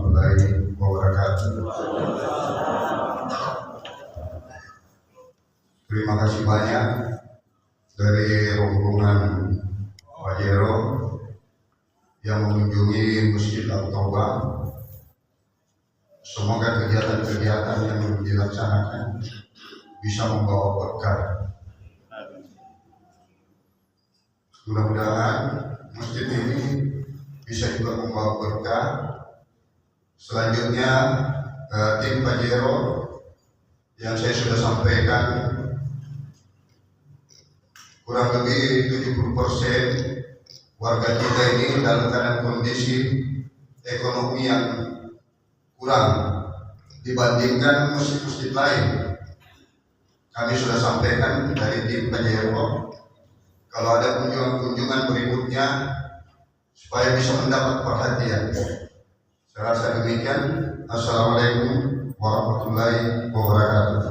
warahmatullahi wabarakatuh. Terima kasih banyak dari rombongan Pajero yang mengunjungi Masjid At-Taubah. Semoga kegiatan-kegiatan yang dilaksanakan bisa membawa berkah. Mudah-mudahan masjid ini bisa juga membawa berkah. Selanjutnya tim Pajero yang saya sudah sampaikan, kurang lebih 70% warga kita ini dalam keadaan kondisi ekonomi yang kurang dibandingkan masjid-masjid lain. Kami sudah sampaikan dari tim Pajero, kalau ada kunjungan berikutnya supaya bisa mendapat perhatian. Saya rasa demikian. Assalamualaikum warahmatullahi wabarakatuh.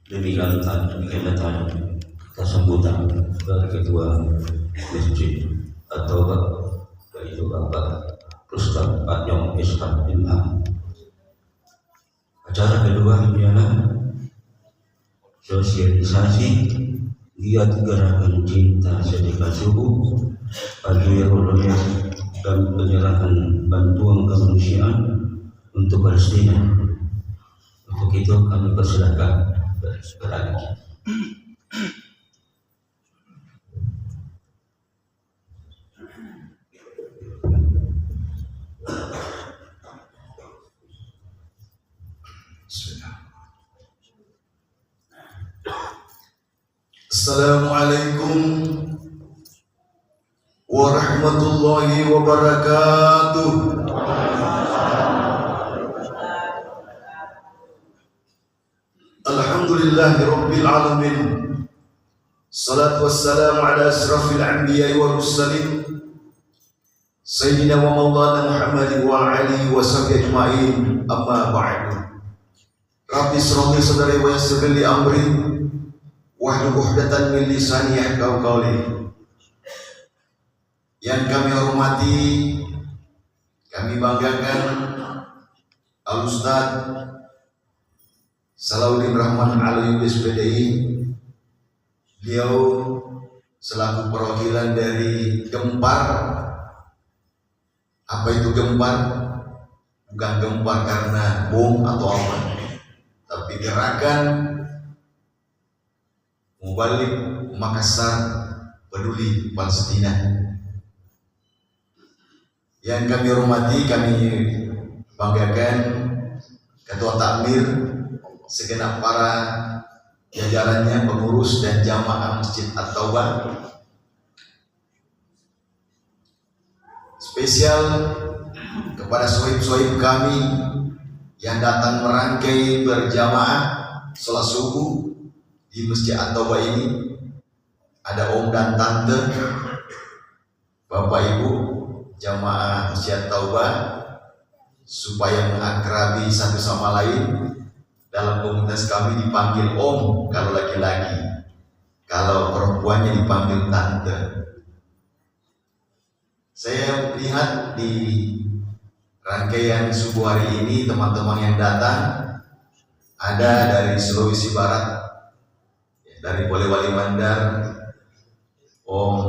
Demikian datang sambutan dari Ketua Masjid At-Taubah, yaitu Bapak Rustam Pak Yong Islam Ilham. Acara kedua ialah sosialisasi giat gerakan cinta sedekah subuh, Pajero dan penyerahan bantuan kemanusiaan untuk Palestina. Untuk itu kami persilakan beralih. Assalamualaikum warahmatullahi wabarakatuh. Alhamdulillahirabbil alamin. Salatu wassalamu ala asrafil anbiya'i wal mursalin Sayyidina wa maulana Muhammad wa alihi wa sahbihi ajma'in. Amma ba'du. Rabbi shrah li sadri wa yassir li amri wahlul 'uqdatam min lisani yafqahu qawli. Yang kami hormati, kami banggakan Al-Ustaz Salahuddin Rahman Alwi SPDI. Beliau selaku perwakilan dari Gempar. Apa itu Gempar? Bukan gempar karena bom atau apa, tapi gerakan Mubalik Makassar Peduli Palestina. Yang kami hormati, kami banggakan Ketua Takmir, segenap para jajarannya, pengurus dan jamaah Masjid At-Taubah. Spesial kepada sohib-sohib kami yang datang merangkai berjamaah sholat subuh di Masjid At-Taubah ini. Ada om dan tante, bapak ibu jamaah Masjid At-Taubah, supaya mengakrabi satu sama lain. Dalam komunitas kami dipanggil om kalau laki-laki, kalau perempuannya dipanggil tante. Saya lihat di rangkaian subuh hari ini, teman-teman yang datang ada dari Sulawesi Barat, dari Polewali Mandar, Om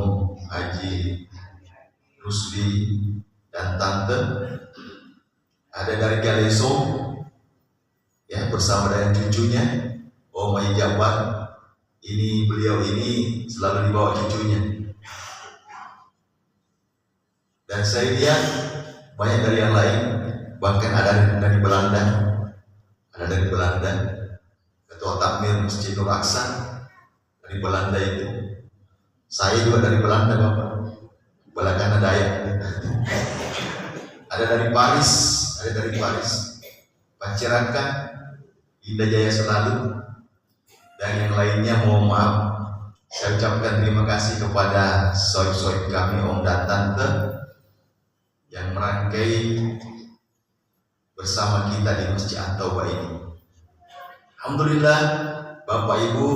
Haji Rusli dan tante. Ada dari Galeso, ya, bersama dengan cucunya Om Haji Jabar. Beliau ini selalu dibawa cucunya. Dan saya lihat banyak dari yang lain, bahkan ada dari Belanda, Ketua Takmir Masjid Nur Aqsa dari Belanda itu. Saya juga dari Belanda, Bapak, Belakana Dayak. Ada dari Paris, Panciraka, Indah Jaya selalu, dan yang lainnya. Mohon maaf, saya ucapkan terima kasih kepada sohib-sohib kami, om dan tante, yang merangkai bersama kita di Masjid At-Taubah ini. Alhamdulillah, Bapak Ibu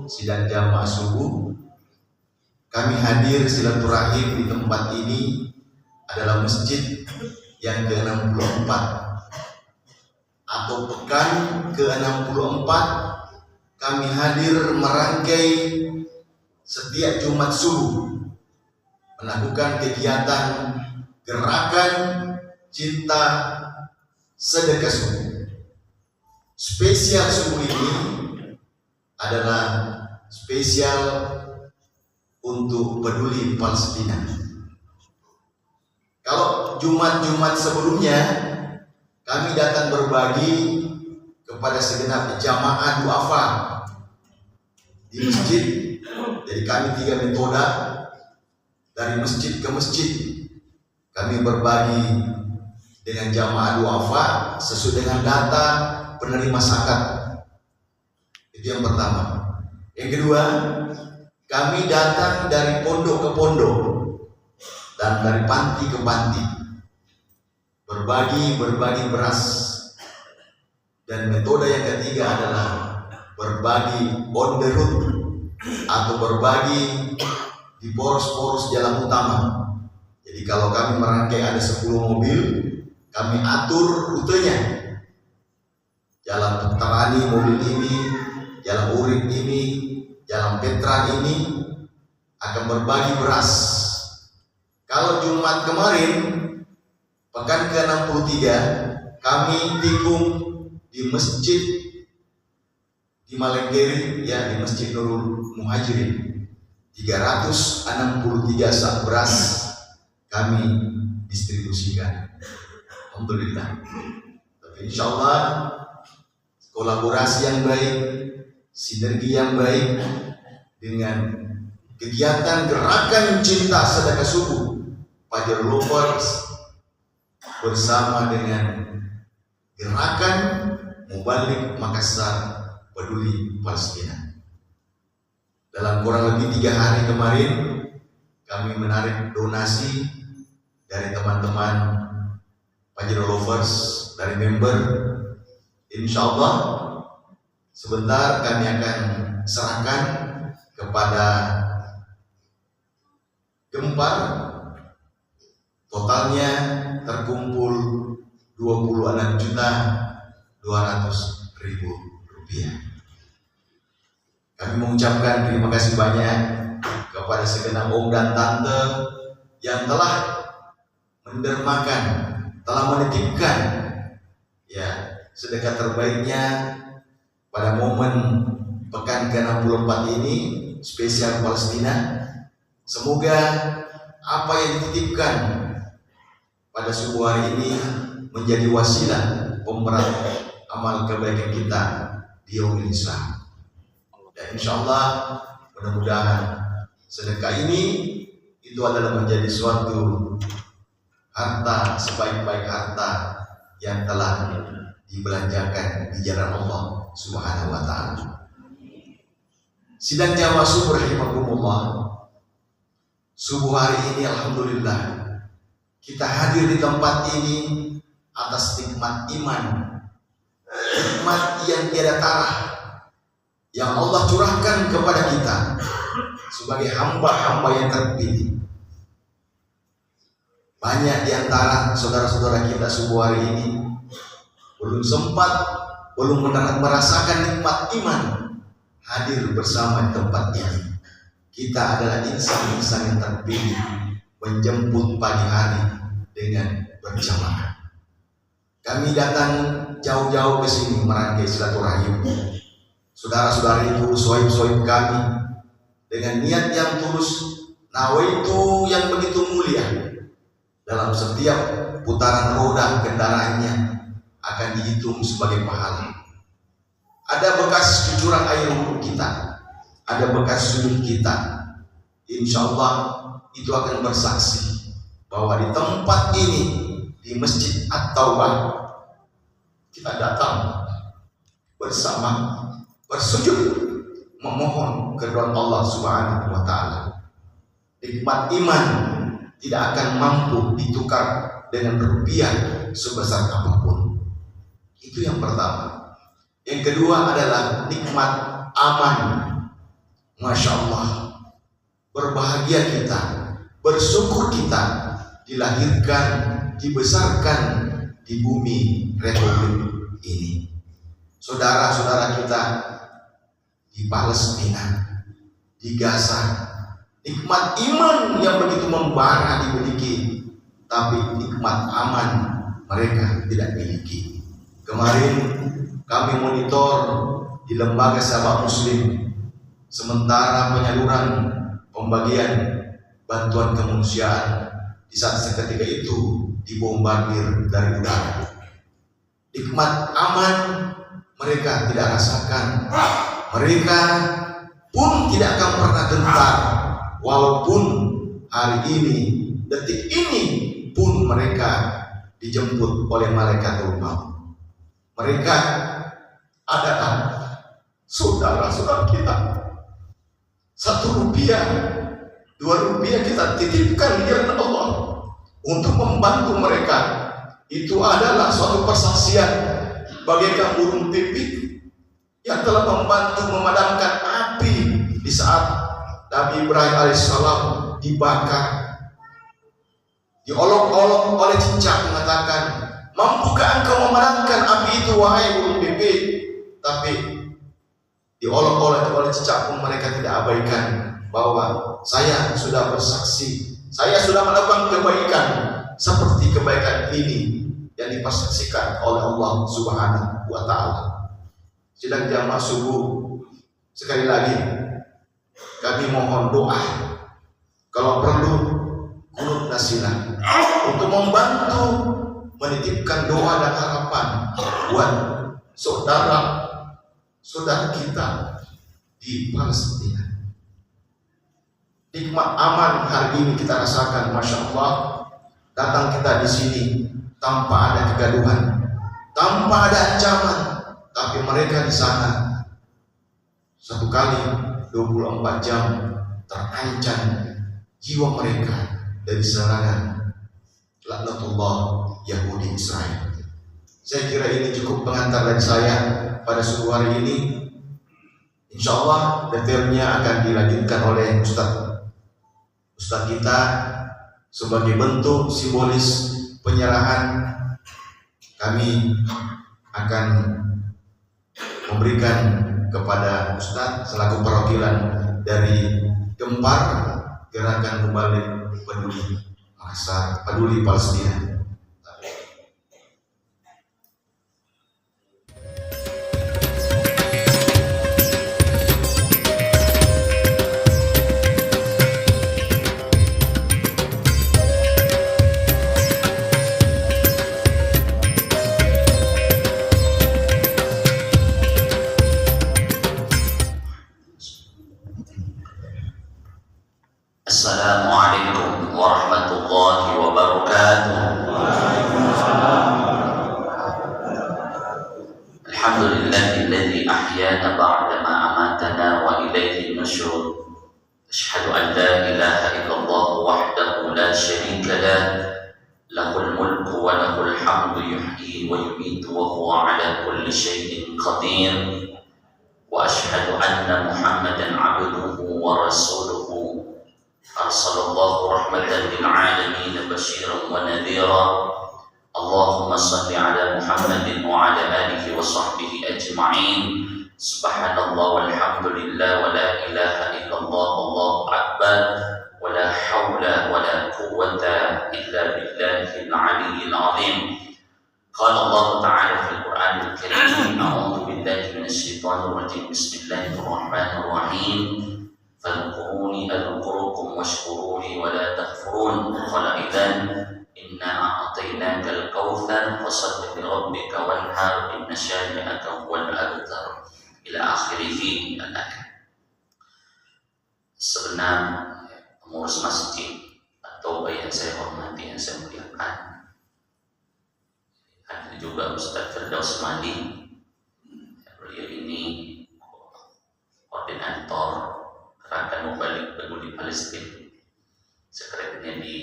sidang jamaah subuh kami hadir silaturahim di tempat ini adalah masjid yang ke-64 atau pekan ke-64. Kami hadir merangkai setiap Jumat subuh melakukan kegiatan gerakan cinta sedekah subuh. Spesial subuh ini adalah spesial untuk peduli Palestina. Kalau Jumat-Jumat sebelumnya kami datang berbagi kepada segenap jamaah duafa di masjid. Jadi kami 3 metode dari masjid ke masjid. Kami berbagi dengan jamaah duafa sesuai dengan data penerima zakat. Itu yang pertama. Yang kedua, kami datang dari pondok ke pondok dan dari panti ke panti berbagi beras. Dan metode yang ketiga adalah berbagi on the road atau berbagi di poros-poros jalan utama. Jadi kalau kami merangkai ada 10 mobil, kami atur rutenya. Jalan Tarani mobil ini, jalan Urip ini, jalan Petra ini akan berbagi beras. Kalau Jumat kemarin, pekan ke-63, kami tikung di masjid di Malenggeri, ya, di Masjid Nurul Muhajirin. 363 sak beras kami distribusikan. Alhamdulillah. Tapi insya Allah kolaborasi yang baik, sinergi yang baik dengan kegiatan gerakan cinta sedekah subuh Pajero Lovers bersama dengan gerakan Mubalik Makassar Peduli Palestina. Dalam kurang lebih 3 hari kemarin kami menarik donasi dari teman-teman Pajero Lovers, dari member. Insya Allah sebentar kami akan serahkan kepada Gempar. Totalnya terkumpul 26.200.000 rupiah. Kami mengucapkan terima kasih banyak kepada segenap om dan tante yang telah mendermakan, telah menitipkan ya sedekah terbaiknya pada momen pekan ke-64 ini spesial Palestina. Semoga apa yang dititipkan pada subuh hari ini menjadi wasilah pemberat amal kebaikan kita di yaumil hisab. Dan insya Allah mudah-mudahan sedekah ini itu adalah menjadi suatu harta sebaik-baik harta yang telah dibelanjakan di jalan Allah Subhanahu wa taala. Sidang jamaah subuh rahimakumullah. Subuh hari ini alhamdulillah kita hadir di tempat ini atas nikmat iman, nikmat yang tiada tara yang Allah curahkan kepada kita sebagai hamba-hamba yang terpilih. Banyak di antara saudara-saudara kita subuh hari ini belum sempat, belum merasakan nikmat iman hadir bersama di tempat ini. Kita adalah insan-insan yang terpilih menjemput pagi hari dengan berjamaah. Kami datang jauh-jauh ke sini merangkai silaturahim. Saudara-saudariku, sohib-sohib kami dengan niat yang tulus, nawaitu yang begitu mulia. Dalam setiap putaran roda kendaraannya akan dihitung sebagai pahala. Ada bekas cucuran air wudhu kita, ada bekas sujud kita. Insya Allah itu akan bersaksi bahwa di tempat ini, di Masjid At-Taubah, kita datang bersama bersujud memohon keridhaan Allah Subhanahu wa taala. Nikmat iman tidak akan mampu ditukar dengan rupiah sebesar apapun. Itu yang pertama. Yang kedua adalah nikmat aman. Masya Allah, berbahagia kita, bersyukur kita dilahirkan, dibesarkan di bumi Republik ini. Saudara-saudara kita di Palestina, di Gaza, nikmat iman yang begitu membara dimiliki, tapi nikmat aman mereka tidak miliki. Kemarin kami monitor di lembaga sahabat muslim, sementara penyaluran pembagian bantuan kemanusiaan di saat seketika itu dibombardir dari udara. Nikmat aman mereka tidak rasakan. Mereka pun tidak akan pernah gentar, walaupun hari ini, detik ini pun mereka dijemput oleh malaikat maut. Mereka adalah saudara-saudara kita. 1 rupiah, 2 rupiah kita titipkan di jalan Allah untuk membantu mereka. Itu adalah suatu persaksian bagaikan burung pipit yang telah membantu memadamkan api di saat Nabi Ibrahim alaihissalam dibakar, diolok-olok oleh cicak, mengatakan, mampukah engkau memadamkan api itu wahai burung pipit? Tapi diolok-olok oleh cicak pun mereka tidak abaikan bahwa saya sudah bersaksi, saya sudah melakukan kebaikan seperti kebaikan ini yang dipersaksikan oleh Allah Subhanahu wa Ta'ala. Sidang jamaah subuh, sekali lagi kami mohon doa, kalau perlu kunut nasilah, untuk membantu menitipkan doa dan harapan buat saudara kita di Palestina. Nikmat aman hari ini kita rasakan, masya Allah. Datang kita di sini tanpa ada kegaduhan, tanpa ada ancaman, tapi mereka di sana 1 kali 24 jam terancam jiwa mereka dari serangan laknatullah Yahudi Israel. Saya kira ini cukup pengantar dari saya pada subuh hari ini. Insya Allah detailnya akan dilanjutkan oleh Ustaz kita sebagai bentuk simbolis penyerahan. Kami akan memberikan kepada Ustaz selaku perwakilan dari Gempar Gerakan Mubalik Peduli Palestina. Assalamualaikum warahmatullahi wabarakatuh. Alhamdulillahilladzi ahyana ba'da ma amatana wa ilaihi nusyur. Asyhadu an la ilaha illallah wahdahu la syarika lah, lahul mulku wa lahul hamdu yuhyi wa yumiitu wa huwa ala kulli syai'in qadir. Wa asyhadu anna Muhammadan 'abduhu wa rasuluhu arsalallahu rahmatan lil alamin basyiran wa nadhira. Allahumma shalli ala Muhammadin wa ala alihi wa sahbihi ajma'in. Subhanallah walhamdulillah wa la ilaha illallah wallahu akbar wa la hawla wa la quwwata illa billahil aliyyil azim. Qala Allah ta'ala fil Qur'anil Karim, a'udzu billahi minasy syaithanir rajim. Bismillahirrahmanirrahim. فاذكروني أذكركم واشكروا لي ولا تكفرون. قال إذن إنا أعطيناك الكوثر فصل لربك وانحر إن شانئك هو الأبتر إلى آخره الآية. Sebenarnya pengurus masjid atau yang saya hormati, yang saya muliakan, ada juga Ustaz Firdaus Madi. Beliau ini koordinator Gerakan Mubalik Peduli Palestina, sekretariatnya di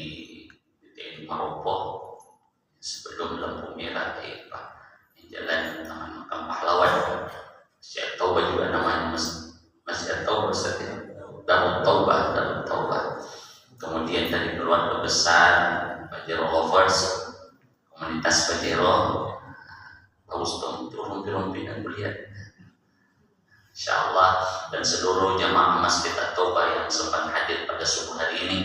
TNI Maropo sebelum lampu merah di jalan Taman Makam Pahlawan. Masjid Taubah juga namanya, Masjid Taubah, Darut Taubah. besar Pajero Lovers, komunitas Pajero, harus dong rumpi-rumpi dan melihat, insyaallah, dan seluruh jamaah Masjid At-Taubah yang sempat hadir pada subuh hari ini.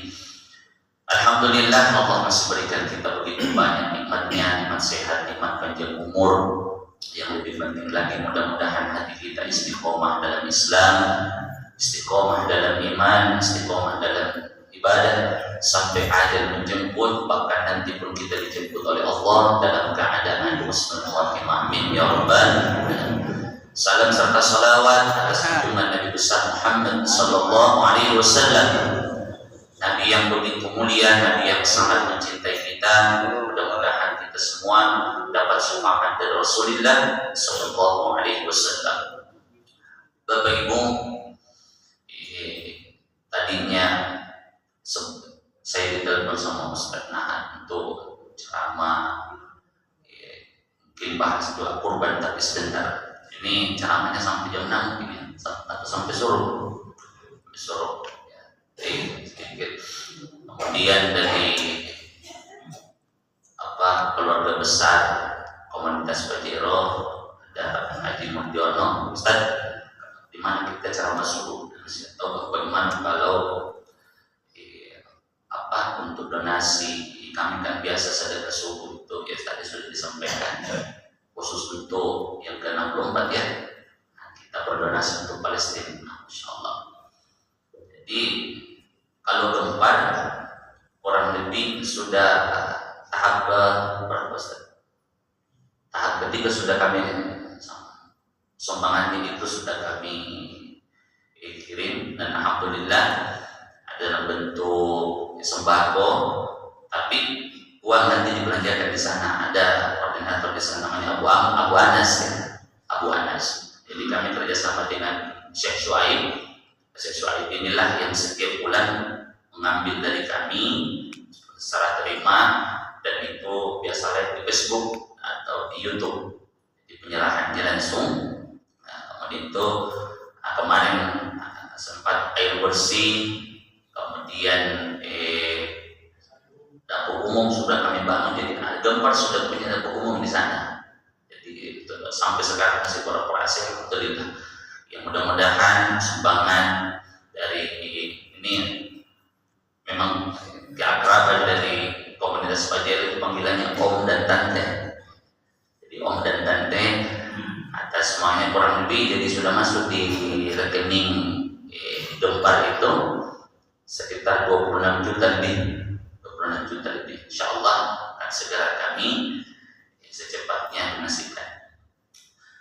Alhamdulillah, Allah masih berikan kita begitu banyak nikmatnya, nikmat sehat, nikmat panjang umur. Yang lebih penting lagi, mudah-mudahan hati kita istiqomah dalam Islam, istiqomah dalam iman, istiqomah dalam ibadah, sampai ajal menjemput, bahkan nanti pun kita dijemput oleh Allah dalam keadaan husnul khatimah. Amin ya rabbal alamin. Salam serta salawat atas junjungan Nabi besar Muhammad sallallahu alaihi wasallam, Nabi yang begitu mulia, Nabi yang sangat mencintai kita. Mudah-mudahan kita semua dapat syafaat dari Rasulullah sallallahu alaihi wasallam. Bapak Ibu, tadinya saya ditelepon sama Ustaz Nahan untuk ceramah, mungkin bahas doa kurban, tapi sebentar. Ini ceramahnya sampai jam 6 mungkin ya, atau sampai suruh ya. Sedikit. Kemudian dari keluarga besar komunitas Pajero, ada Haji Murdiono, Ustaz, di mana kita ceramah subuh, atau bagaimana kalau untuk donasi, kami kan biasa sedekah subuh itu ya tadi sudah disampaikan, khusus untuk yang ke-64 ya, kita berdonasi untuk Palestina, insyaallah. Jadi kalau keempat kurang lebih sudah tahap berapa Ustaz? Tahap ketiga sudah kami sumbangan itu sudah kami kirim, dan alhamdulillah ada dalam bentuk sembako, tapi uang nanti dibelanjakan di sana. Ada koordinator di sana namanya Abu Anas ya, Abu Anas. Jadi kami kerjasama dengan Syekh Syuaib inilah yang setiap bulan mengambil dari kami secara terima, dan itu biasa di Facebook atau di YouTube, di penyerahannya langsung. Kemudian itu kemarin sempat air bersih, kemudian dapur umum sudah kami bangun. Jadi Gempar sudah punya dapur umum di sana. Jadi itu, sampai sekarang masih beroperasi, alhamdulillah. Yang mudah-mudahan sumbangan dari ini, memang keakraban dari komunitas Pajero itu panggilannya Om dan Tante. Jadi Om dan Tante atas semuanya kurang lebih, jadi sudah masuk di rekening Gempar itu sekitar 26 juta lebih. Insyaallah akan segera kami secepatnya donasikan.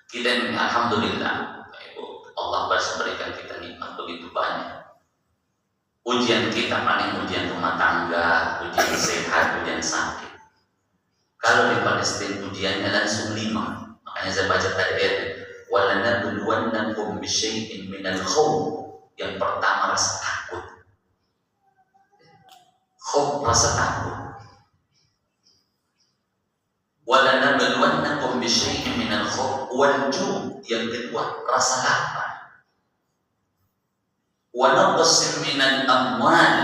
Kita ini alhamdulillah, Ibu, Allah masih berikan kita nikmat begitu banyak. Ujian kita paling ujian rumah tangga, ujian sehat, ujian sakit. Kalau di Palestina ujiannya langsung 5. Makanya saya baca tadi ayat, walanabluwannakum bisyai'in minal khawf. Yang pertama rasa takut. Khawf, rasa takut. Walanabluwannakum bisyai'in minal khawf wal ju'. Yang kedua rasa lapar. Wa naqsin minal amwal,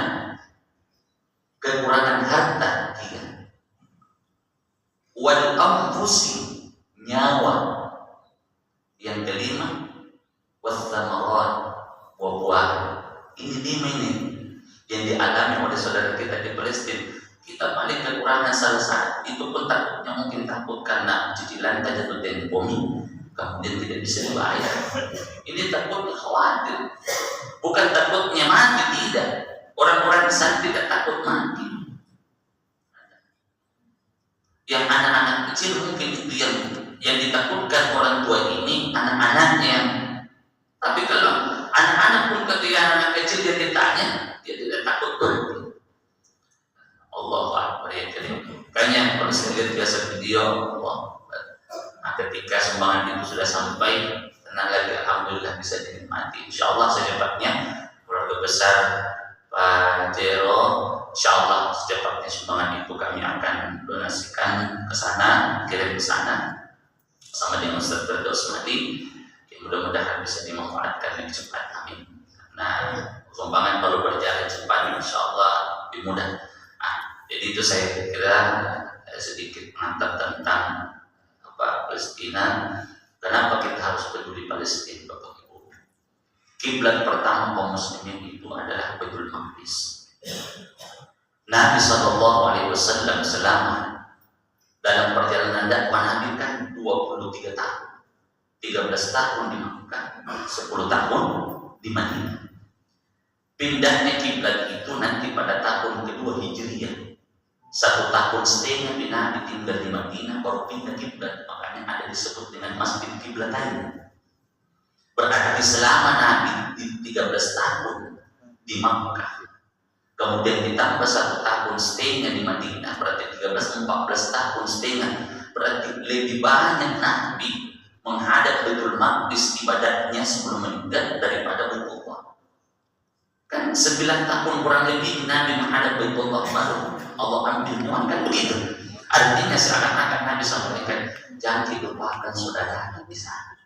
kekurangan harta, 3. Wal anfusi, nyawa. Yang kelima, wathamarat, buah-buah. Ini 5 ini yang dialami oleh saudara kita di Palestina. Kita paling kekurangan salah satu, itu pun takutnya mungkin takut karena cicilan jatuh tempomi, kemudian tidak bisa dibayar. Ini takutnya khawatir, bukan takutnya mati, tidak. Orang-orang di sana tidak takut mati. Yang anak-anak kecil mungkin itu yang ditakutkan orang tua ini, anak-anaknya. Tapi kalau anak-anak pun ketika anak kecil dia ditanya, dia tidak takut mati. Allahu Akbar ya karim. Kayaknya kalau saya lihat biasa video, Allah. Nah, ketika sumbangan itu sudah sampai, tenang lagi, alhamdulillah bisa dinikmati. Insyaallah secepatnya keluarga besar Pajero, insyaallah secepatnya sumbangan itu kami akan donasikan ke sana, kirim ke sana sama dengan Ustaz Firdaus Madi. Mudah-mudahan bisa dimanfaatkan dengan cepat, amin. Nah, sumbangan kalau berjalan cepat, insyaallah lebih mudah. Itu saya kira sedikit mantap tentang Palestina. Kenapa kita harus peduli Palestina, Bapak Ibu? Kiblat pertama kaum muslimin itu adalah Baitul Maqdis. Nabi SAW selama dalam perjalanan dakwah Nabi kan 23 tahun, 13 tahun di Makkah, 10 tahun di Madinah. Pindahnya kiblat itu nanti pada tahun kedua Hijriah. 1,5 tahun Nabi tinggal di Madinah baru pindah kiblat, makanya ada disebut dengan Masjid Kiblatayn. Berarti selama Nabi di 13 tahun di Makkah, kemudian ditambah 1,5 tahun di Madinah, berarti 14 tahun setengah. Berarti lebih banyak Nabi menghadap Baitul Maqdis ibadatnya sebelum meninggal daripada Baitullah. Kan 9 tahun kurang lebih Nabi menghadap Baitullah baru Allah ambil nyawa, kan begitu. Artinya seakan-akan Nabi sampaikan, jangan lupakan saudara di sana.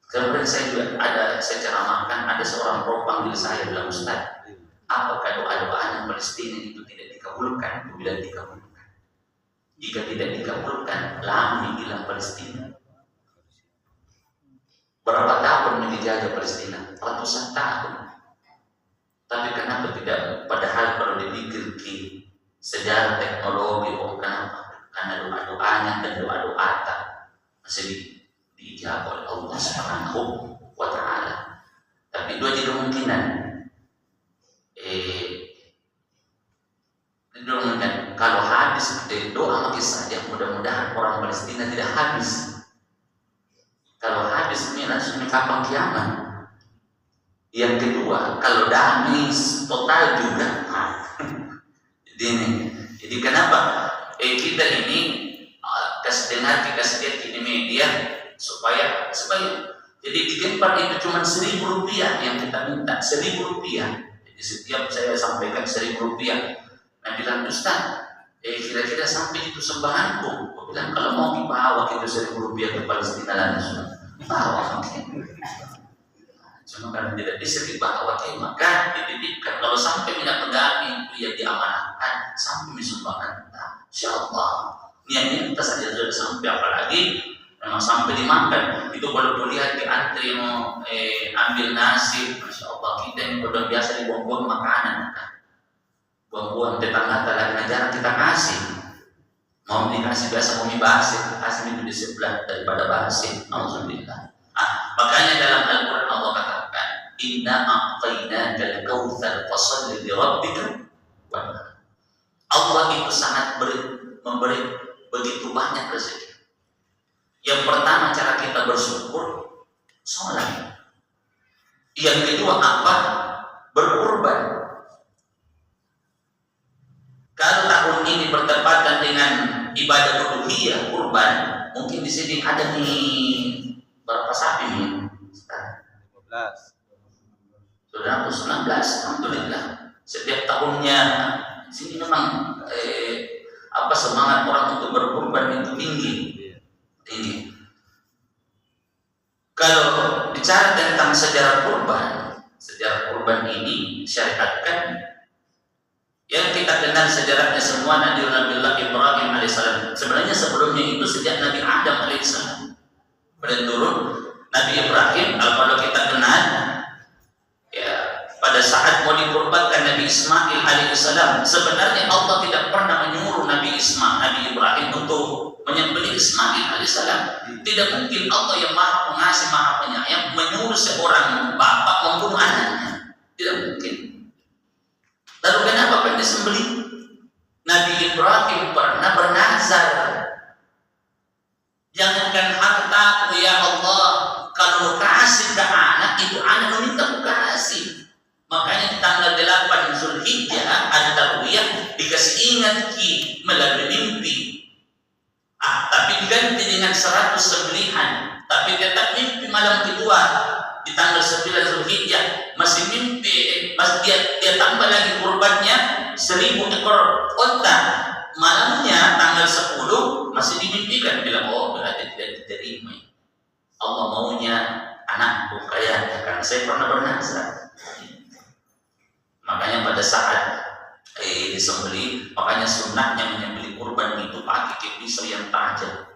Kemudian saya juga saya ceramahkan, ada seorang pro panggil saya bilang, Ustaz, apakah doa-doanya Palestina itu tidak dikabulkan? Aku bilang dikabulkan. Jika tidak dikabulkan, lama hilang Palestina. Berapa tahun dijajah Palestina? Ratusan tahun. Tapi kenapa tidak? Padahal kalau dipikir sejarah teknologi, kenapa? Karena doa-doanya dan doa-doa masih diijabah oleh Allah Subhanahu wa Ta'ala. Tapi dua kemungkinan. Kalau habis doa lagi saja, mudah-mudahan orang Palestina tidak habis. Kalau habis ini langsung kapan kiamat. Yang kedua, kalau damai total juga. Jadi kenapa kita ini kasih lihat ini media supaya jadi di tempat itu cuma Rp1.000 yang kita minta, Rp1.000. Jadi setiap saya sampaikan Rp1.000. Nah bilang, Ustaz, kira-kira sampai itu sembahanku. Aku bilang, kalau mau dibawa itu Rp1.000 ke Palestina langsung bawa. Cuma karena tidak bisa dibawa, maka dititipkan. Kalau sampai tidak pegang itu yang diamanahkan sampai disumbangkan. Nah, Insya Allah niatnya kita saja sudah sampai, apalagi memang sampai dimakan. Itu kalau lihat di antri mau ambil nasi, Masya Allah, kita ini udah biasa dibuang-buang makanan. Buang-buang tetangga lagi ngajaran kita kasih. Mau dikasih biasa mau dibahas, kasih itu di sebelah daripada bahasa. Alhamdulillah. Makanya dalam Al-Quran Allah katakan, Inna a'tainakal kautsar fasholli li rabbika wanhar. Allah itu sangat memberi begitu banyak rezeki. Yang pertama cara kita bersyukur, sholat. Yang kedua apa? Berkurban. Kalau tahun ini bertepatan dengan ibadah uluhiyah kurban, mungkin di sini ada nih berapa sapi nih? 15. Sudah 19, alhamdulillah. Setiap tahunnya sini memang semangat orang untuk berkurban itu tinggi. Kalau bicara tentang sejarah kurban ini syariatkan yang kita kenal sejarahnya semua Nabi Ibrahim alaihissalam. Sebenarnya sebelumnya itu sejak Nabi Adam alaihissalam. Pada turun Nabi Ibrahim, kalau kita kenal ya, pada saat mau dikurbankan Nabi Ismail alaihissalam, sebenarnya Allah tidak pernah menyuruh Nabi Ibrahim untuk menyembelih Ismail alaihissalam. Tidak mungkin Allah yang maha pengasih maha penyayang menyuruh seorang bapak membunuh anaknya, tidak mungkin. Lalu kenapa pengen disembelih? Nabi Ibrahim pernah bernazar, jangankan hartaku ya Allah, kalau kasih ke anak, itu anak meminta ku kasih. Makanya di tanggal 8 Zulhijjah At-Tarwiyah dikasih ingat melalui mimpi. Tapi diganti dengan 100 sembelihan. Tapi tetap mimpi malam kedua di tanggal 9 Zulhijjah masih mimpi, dia tambah lagi kurbannya 1000 ekor unta. Malamnya tanggal 10 masih dimimpikan, bilang berarti tidak diterima. Allah maunya anakku kaya, karena saya pernah bernazar. Makanya pada saat di disembelih. Makanya sunnahnya menyembelih kurban itu pakai pisau yang tajam.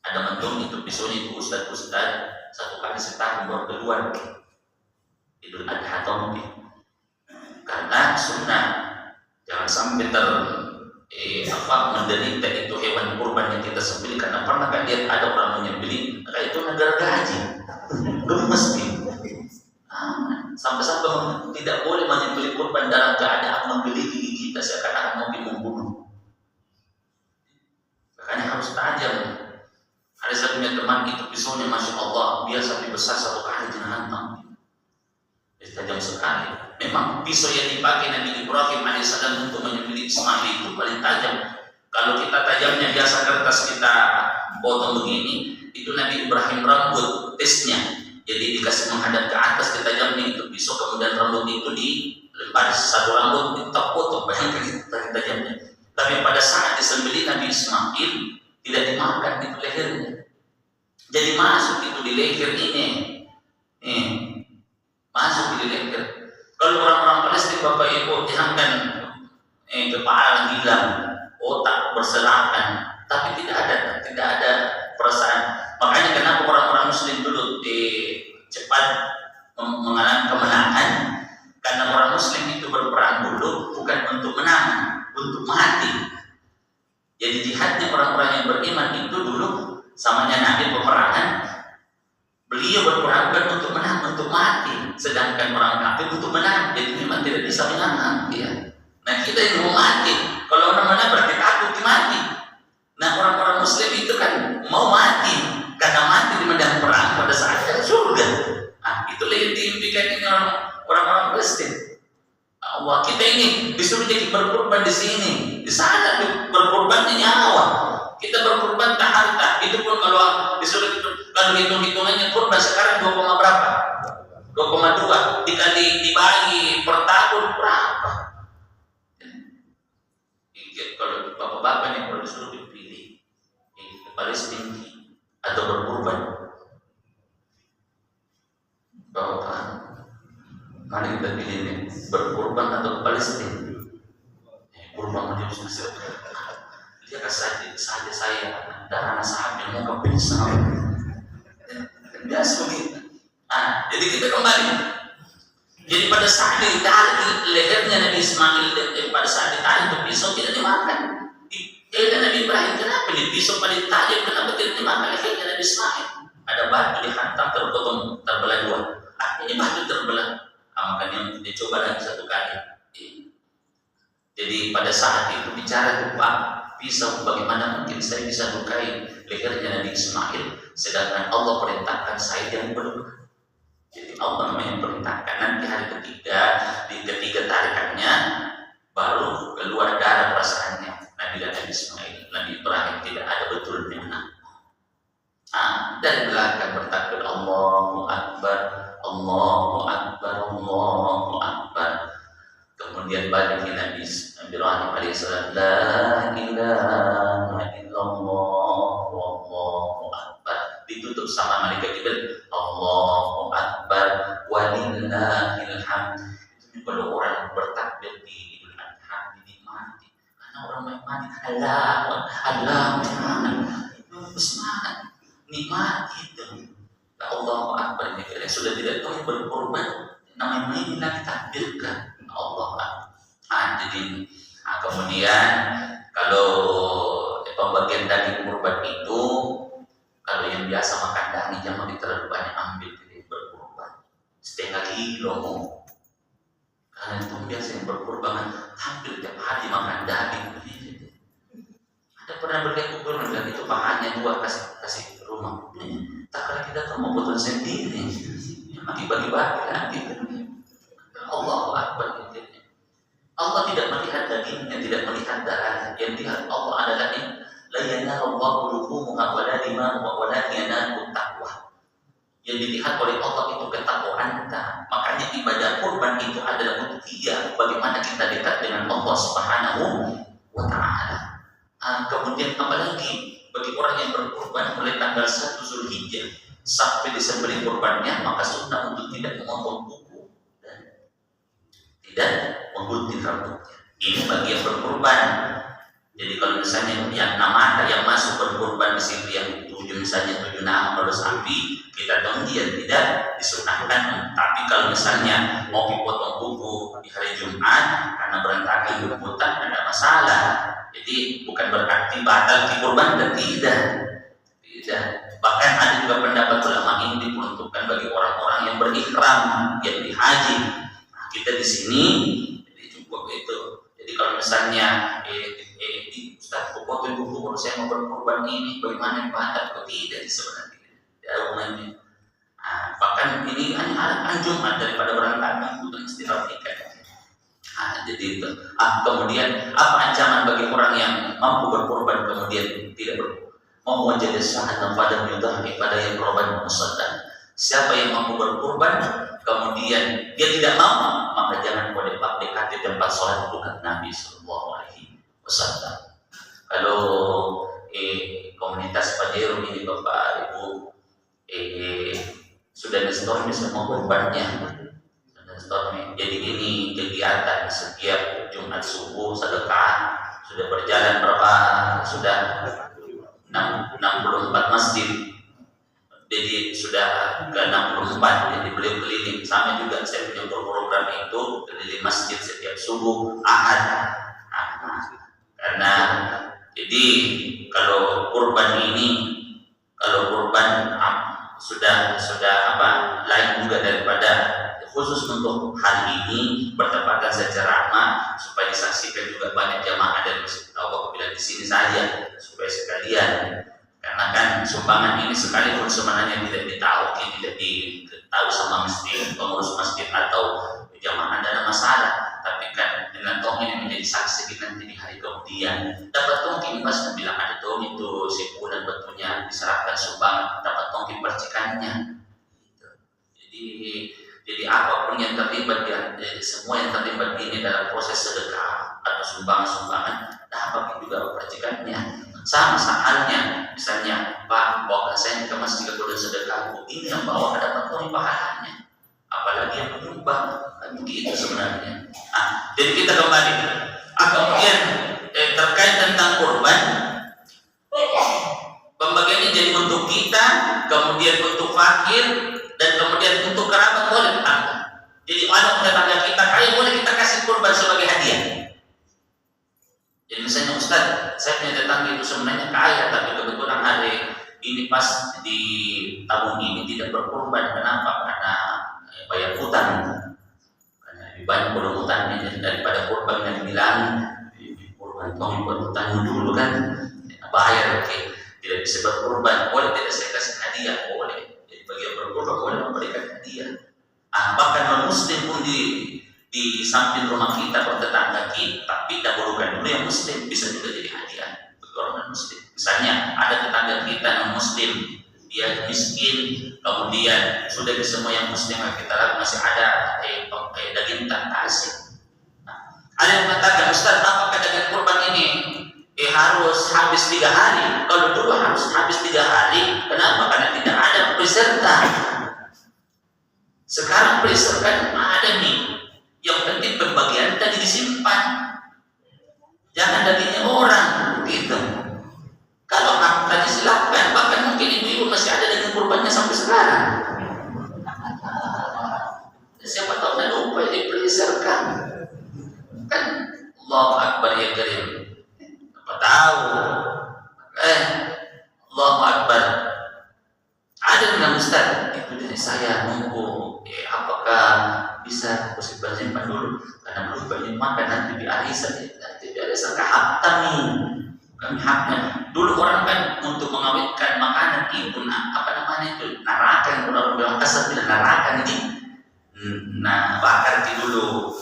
Ada mendung itu pisaunya itu ustad satu kali setahun baru keluar Idul Adha Tompi. Karena sunnah jangan sampai menderita itu hewan kurban yang kita sembelih. Karena pernah kan lihat ada orang menyembelih itu negara gaji gemes gitu. Sampai-sampai tidak boleh menyembelih kurban dalam keadaan menggigit gigi kita seakan-akan mau membunuh. Makanya harus tajam. Ada saya punya teman itu pisaunya masya Allah biasa lebih besar satu kali jenengan tajam sekali. Memang pisau yang dipakai Nabi Ibrahim alaihissalam untuk menyembelih Ismail itu paling tajam. Kalau kita tajamnya biasa kertas kita potong begini, itu Nabi Ibrahim rambut tesnya. Jadi dikasih menghadap ke atas ditajamnya itu pisau, kemudian rambut itu dilempar satu rambut ditepuk-tepuk, bayangkan itu tajamnya. Tapi pada saat disembelih Nabi Ismail tidak dimakan itu lehernya. Jadi masuk itu di leher ini. Masuk di leher. Kalau orang-orang Palestina Bapak Ibu dihankan kepala hilang, otak berserakan, tapi tidak ada perasaan. Makanya kenapa orang-orang Muslim dulu cepat mengalami kemenangan? Karena orang Muslim itu berperang dulu bukan untuk menang, untuk mati. Jadi jihadnya orang-orang yang beriman itu dulu samanya Nabi peperangan, beliau berperang bukan untuk menang, untuk mati. Sedangkan orang kafir untuk menang, jadi memang tidak bisa menang. Ya. Nah kita yang mau mati, kalau orang menang berarti takut mati. Nah orang-orang Muslim itu kan mau mati, karena mati di medan perang pada saat ada surga. Nah itulah yang diimpikan ini orang-orang Palestina. Allah, kita ini disuruh jadi berkorban di sini, di sana berkorbannya nyawa. Kita berkorban tak harta. Itu pun kalau disuruh kalau hitung-hitungannya korban sekarang 2, berapa? 2,2 dibagi per tahun berapa? Kalau bapak-bapak yang perlu disuruh dipilih Palestina atau berkorban, bapak mana kita pilih ini, berkorban atau Palestina? Kurban menjadi susah. Dia kasih saja saya dan anak sahabat yang mau kepisah. Biasa begitu. Nah, jadi kita kembali. Jadi pada saat ditarik lehernya Nabi Ismail, pada saat ditarik itu pisau tidak dimakan. Nabi Ibrahim, kenapa nih pisau pada tajam, kenapa tidak dimakan lehernya Nabi Ismail? Ada batu dihantam terpotong terbelah 2. Ini batu terbelah. Makanya dicoba lagi 1 kali. Jadi pada saat itu bicara Pak pisau, bagaimana mungkin saya bisa lukai lehernya Nabi Ismail, sedangkan Allah perintahkan saya yang berdoa. Jadi Allah memang perintahkan. Nanti hari ketiga, di ketiga tarikannya baru keluar darah perasaannya. Nabi dan Nabi Ismail, Nabi Ibrahim tidak ada betulnya anak. Dari belakang bertakbir Allahu Akbar, Allahu Akbar, Allahu Akbar. Kemudian balik Nabi Ibrahim alaihissalam, la ilaha illallah wallahu akbar. Ditutup sama malaikat Jibril, Allahu Akbar walillahil hamd. Itu kalau orang bertakbir di Idul Adha dinikmati. Karena orang menikmati Allah semangat nikmati itu. Allahu Akbar ini kalian sudah tidak tahu berkorban, namanya ini lagi takbirkan Allah. Jadi kemudian kalau pembagian daging kurban itu, kalau yang biasa makan daging jangan terlalu banyak ambil jadi berkurban setengah kilo. Karena itu biasa yang berkurban hampir tiap hari makan daging. Ada pernah berlihat kurban dan itu pahannya 2 kasih ke rumah. Tak kalau kita kan mau potong sendiri, bagi-bagi lagi. Allahu Akbar. Allah tidak melihat dagingnya, tidak melihat darahnya. Yang dilihat Allah adalah la yanalullahu luhumuha wala dima'uha walakin yanalut taqwa. Yang dilihat oleh Allah itu ketakwaan kita. Makanya ibadah kurban itu adalah buktinya bagaimana kita dekat dengan Allah Subhanahu wa taala. Kemudian apalagi bagi orang yang berkurban mulai tanggal 1 Zulhijjah sampai disembelih kurbannya, maka sunnah untuk tidak memotong kuku dan tidak menggunting rambutnya. Ini bagi yang berkurban. Jadi kalau misalnya yang nama yang masuk berkurban di situ yang 7 misalnya 7 nama kalau sapi, kita tahu dia tidak disunahkan. Tapi kalau misalnya mau dipotong kuku di hari Jumat karena berantakan berputar, tidak ada masalah. Jadi bukan berarti batal dikurban dan tidak. Bahkan ada juga pendapat ulama ini diperuntukkan bagi orang-orang yang berihram, yang dihaji. Nah, kita di sini jadi cukup itu. Jadi kalau misalnya Ustaz, potong kuku kalau saya mau berkorban ini, bagaimana ibadah? Tidak sebenarnya. Tidak hubungannya. Nah, bahkan ini hanya Jumat daripada berantakan itu mesti diperhatikan. Jadi itu. Kemudian apa ancaman bagi orang yang mampu berkorban kemudian tidak berkorban? Mau menjadi sahatan pada ibadah yang korban musaddan. Siapa yang mampu berkorban kemudian dia tidak mau, maka jangan boleh dekati tempat sholat bukan Nabi Sallallahu Alaihi Wasallam. Kalau komunitas Pajero ini Bapak Ibu sudah distormi semua korbannya. Jadi ini kegiatan setiap Jumat subuh sedekah sudah berjalan sudah 64 masjid. Jadi sudah ke 64. Jadi beliau keliling. Sama juga saya punya program itu keliling masjid setiap subuh Ahad. Karena jadi kalau kurban sudah lain juga daripada khusus untuk hari ini bertepatan secara ceramah supaya disaksikan juga banyak jamaah dari Masjid Al-Aqsa di sini saja supaya sekalian, karena kan sumbangan ini sekalipun sebenarnya tidak ditahu sama masjid, pengurus masjid atau jamaah tidak ada masalah, tapi kan dengan tong ini menjadi saksi kita nanti di hari kemudian dapat tongki mas bilang ada tong itu sebulan betulnya diserahkan sumbangan dapat tongki percikannya. Jadi apapun yang terlibat semua yang terlibat ini dalam proses sedekah atau sumbangan dapat juga percikannya. Sama halnya misalnya Pak bawa saya ke masjid kemudian sedekah ini yang bawa dapat tongki pahalanya, apalagi yang menyumbang kan begitu sebenarnya. Jadi kita kembali kemudian terkait tentang kurban, pembagiannya jadi untuk kita, kemudian untuk fakir, dan kemudian untuk kerabat boleh tetangga. Jadi ada tetangga kita kaya boleh kita kasih kurban sebagai hadiah. Jadi misalnya Ustaz, saya punya tetangga itu sebenarnya kaya, tapi kebetulan hari ini pas di tahun ini tidak berkurban. Kenapa? Karena bayar hutang. Karena lebih banyak belum hutangnya daripada kurban yang dibilangin. Kurban tong hutang dulu kan, bayar tidak bisa berkurban. Boleh tidak saya kasih hadiah? Boleh. Bagi yang berkurban boleh memberikan hadiah. Bahkan non muslim pun di samping rumah kita bertetangga kita, tapi dahulukan dulu yang muslim, bisa juga jadi hadiah bagi orang non muslim. Misalnya ada tetangga kita non muslim, dia miskin, kemudian sudah di semua yang muslim kita lihat masih ada daging tak kasih. Ada yang mengatakan, Ustaz, apakah daging kurban ini harus habis 3 hari? Kalau dulu harus habis 3 hari, kenapa? Karena tidak ada peserta. Sekarang peserta ada nih. Yang penting pembagian tadi disimpan, jangan dagingnya orang gitu. Kalau tadi silakan, bahkan mungkin ibu-ibu masih ada daging kurbannya sampai sekarang. Siapa tahu ada upaya dipeserkan kan. Allahu Akbar ya karim. Tahu Allahu Akbar. Ada dengan Ustaz itu dari saya nunggu apakah bisa simpan dulu karena belum banyak makan nanti di arisan hak kami, bukan haknya. Dulu orang kan untuk mengawetkan makanan itu naraka yang orang bilang kasar bilang naraka ini. Bakar dulu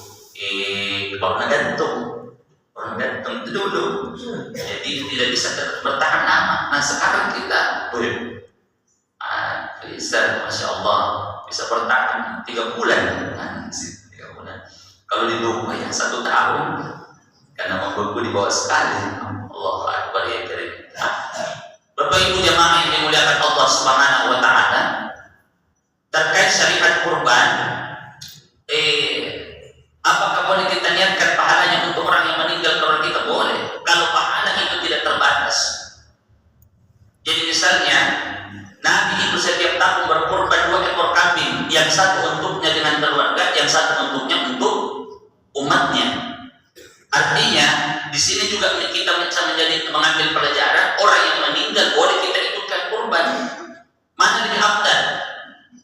orang gantung itu dulu, jadi tidak bisa bertahan lama. Sekarang kita bisa, masya Allah, bisa bertahan 3 bulan. 3 bulan. Kalau di rumah ya 1 tahun, karena membeku di bawah sekali. Allahu Akbar ya karim. Bapak Ibu jamaah yang dimuliakan Allah Subhanahu wa taala, terkait syariat kurban, apakah boleh kita niatkan pahalanya untuk orang yang Artinya di sini juga kita bisa mengambil pelajaran, orang yang meninggal boleh kita ikutkan kurban. Mana lebih afdal?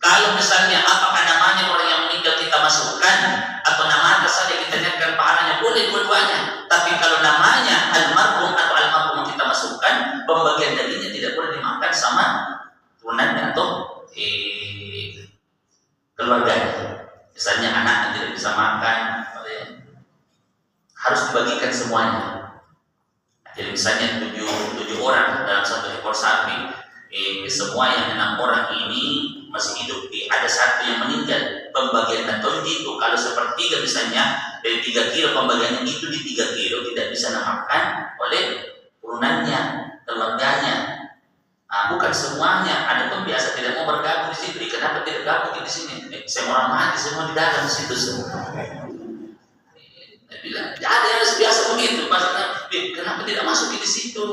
Kalau misalnya apakah namanya orang yang meninggal kita masukkan atau nama saja kita niatkan pahalanya, boleh dua-duanya. Tapi kalau namanya almarhum atau almarhum kita masukkan, pembagian dagingnya tidak boleh dimakan sama tunannya atau keluarganya. Misalnya anak tidak bisa makan, harus dibagikan semuanya. Jadi misalnya 7 orang dalam satu ekor sapi, semua yang 6 orang ini masih hidup, ada satu yang meninggal, pembagian tonji itu kalau sepertiga misalnya dari 3 kilo, pembagiannya itu di 3 kilo tidak bisa dimakan oleh turunannya, keluarganya. Bukan semuanya, ada pun biasa tidak mau bergabung di situ. Kenapa tidak gabung di sini? Saya orang mati semua di dalam situ semua. Dia bilang, ada yang biasa begitu. Maksudnya, kenapa tidak masuk di situ?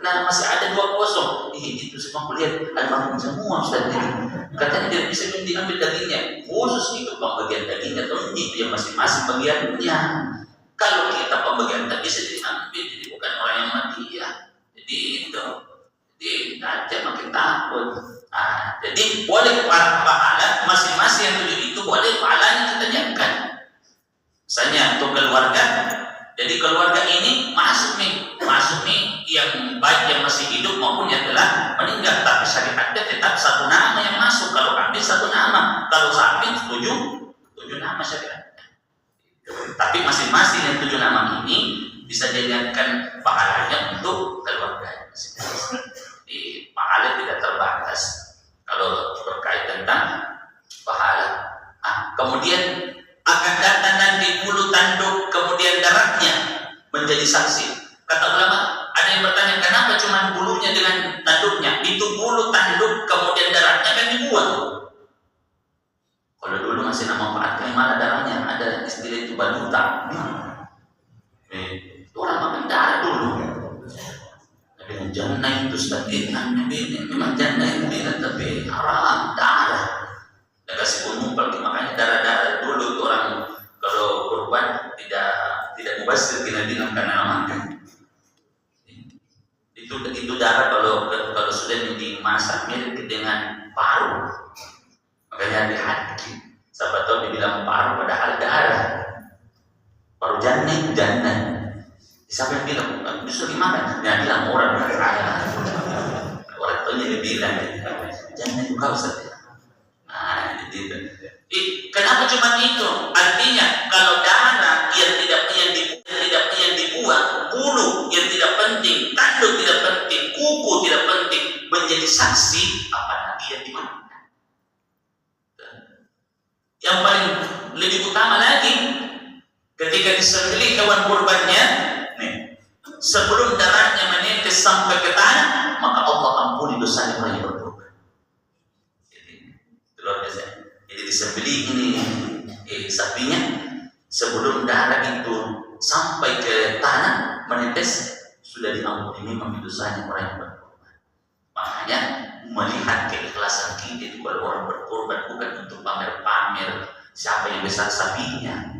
Nah, masih ada 2 kosong. Itu semua kulihat almarhum semua Ustaz ini. Katanya tidak bisa diambil dagingnya. Khusus itu pembagian dagingnya atau itu yang masing-masing bagiannya. Kalau kita pembagian tak bisa diambil, jadi bukan orang yang mati ya. Jadi itu. Jadi aja makin takut. Jadi boleh pahala masing-masing yang 7 itu boleh pahalanya kita nyiapkan. Misalnya untuk keluarga, jadi keluarga ini masuk nih yang baik yang masih hidup maupun yang telah meninggal. Tapi syariatnya tetap satu nama yang masuk. Kalau kambing 1 nama, kalau sapi 7 nama syariatnya. Tapi masing-masing yang 7 nama ini bisa dijadikan pahalanya untuk keluarga. Jadi pahala tidak terbatas kalau terkait tentang pahala. Kemudian akan datang nanti bulu tanduk kemudian daratnya menjadi saksi. Kata ulama, ada yang bertanya kenapa cuma bulunya dengan tanduknya? Itu bulu tanduk kemudian daratnya kan dibuang. Kalau dulu masih memanfaatkan malah darahnya, ada istilah itu baduta. Itu orang makan darah dulu. Dengan jannah itu sebagian memang jannah itu tapi haram darah. Dan kasih ngumpul, makanya darah dulu itu orang kalau kurban tidak mubazir kita bilang karena makan. Itu darah kalau sudah dimasak mirip dengan paru. Makanya hati-hati. Siapa tahu dibilang paru padahal darah. Paru jannah. Siapa yang bilang justru dimakan? Dia bilang orang kaya. Orang tuanya dia bilang jangan itu kau saja. Gitu. Kenapa cuma itu? Artinya kalau darah yang tidak dibuang, bulu yang tidak penting, tanduk tidak penting, kuku tidak penting menjadi saksi, apalagi yang dimakan. Yang paling lebih utama lagi, ketika disembelih hewan kurbannya, sebelum darahnya menetes sampai ke tanah, maka Allah ampuni dosanya orang yang berkorban. Jadi luar biasa. Jadi disembelih ini sapinya, sebelum darah itu sampai ke tanah menetes, sudah diampuni memang dosanya orang yang berkorban. Makanya melihat keikhlasan kita itu kalau orang berkorban bukan untuk pamer-pamer siapa yang besar sapinya.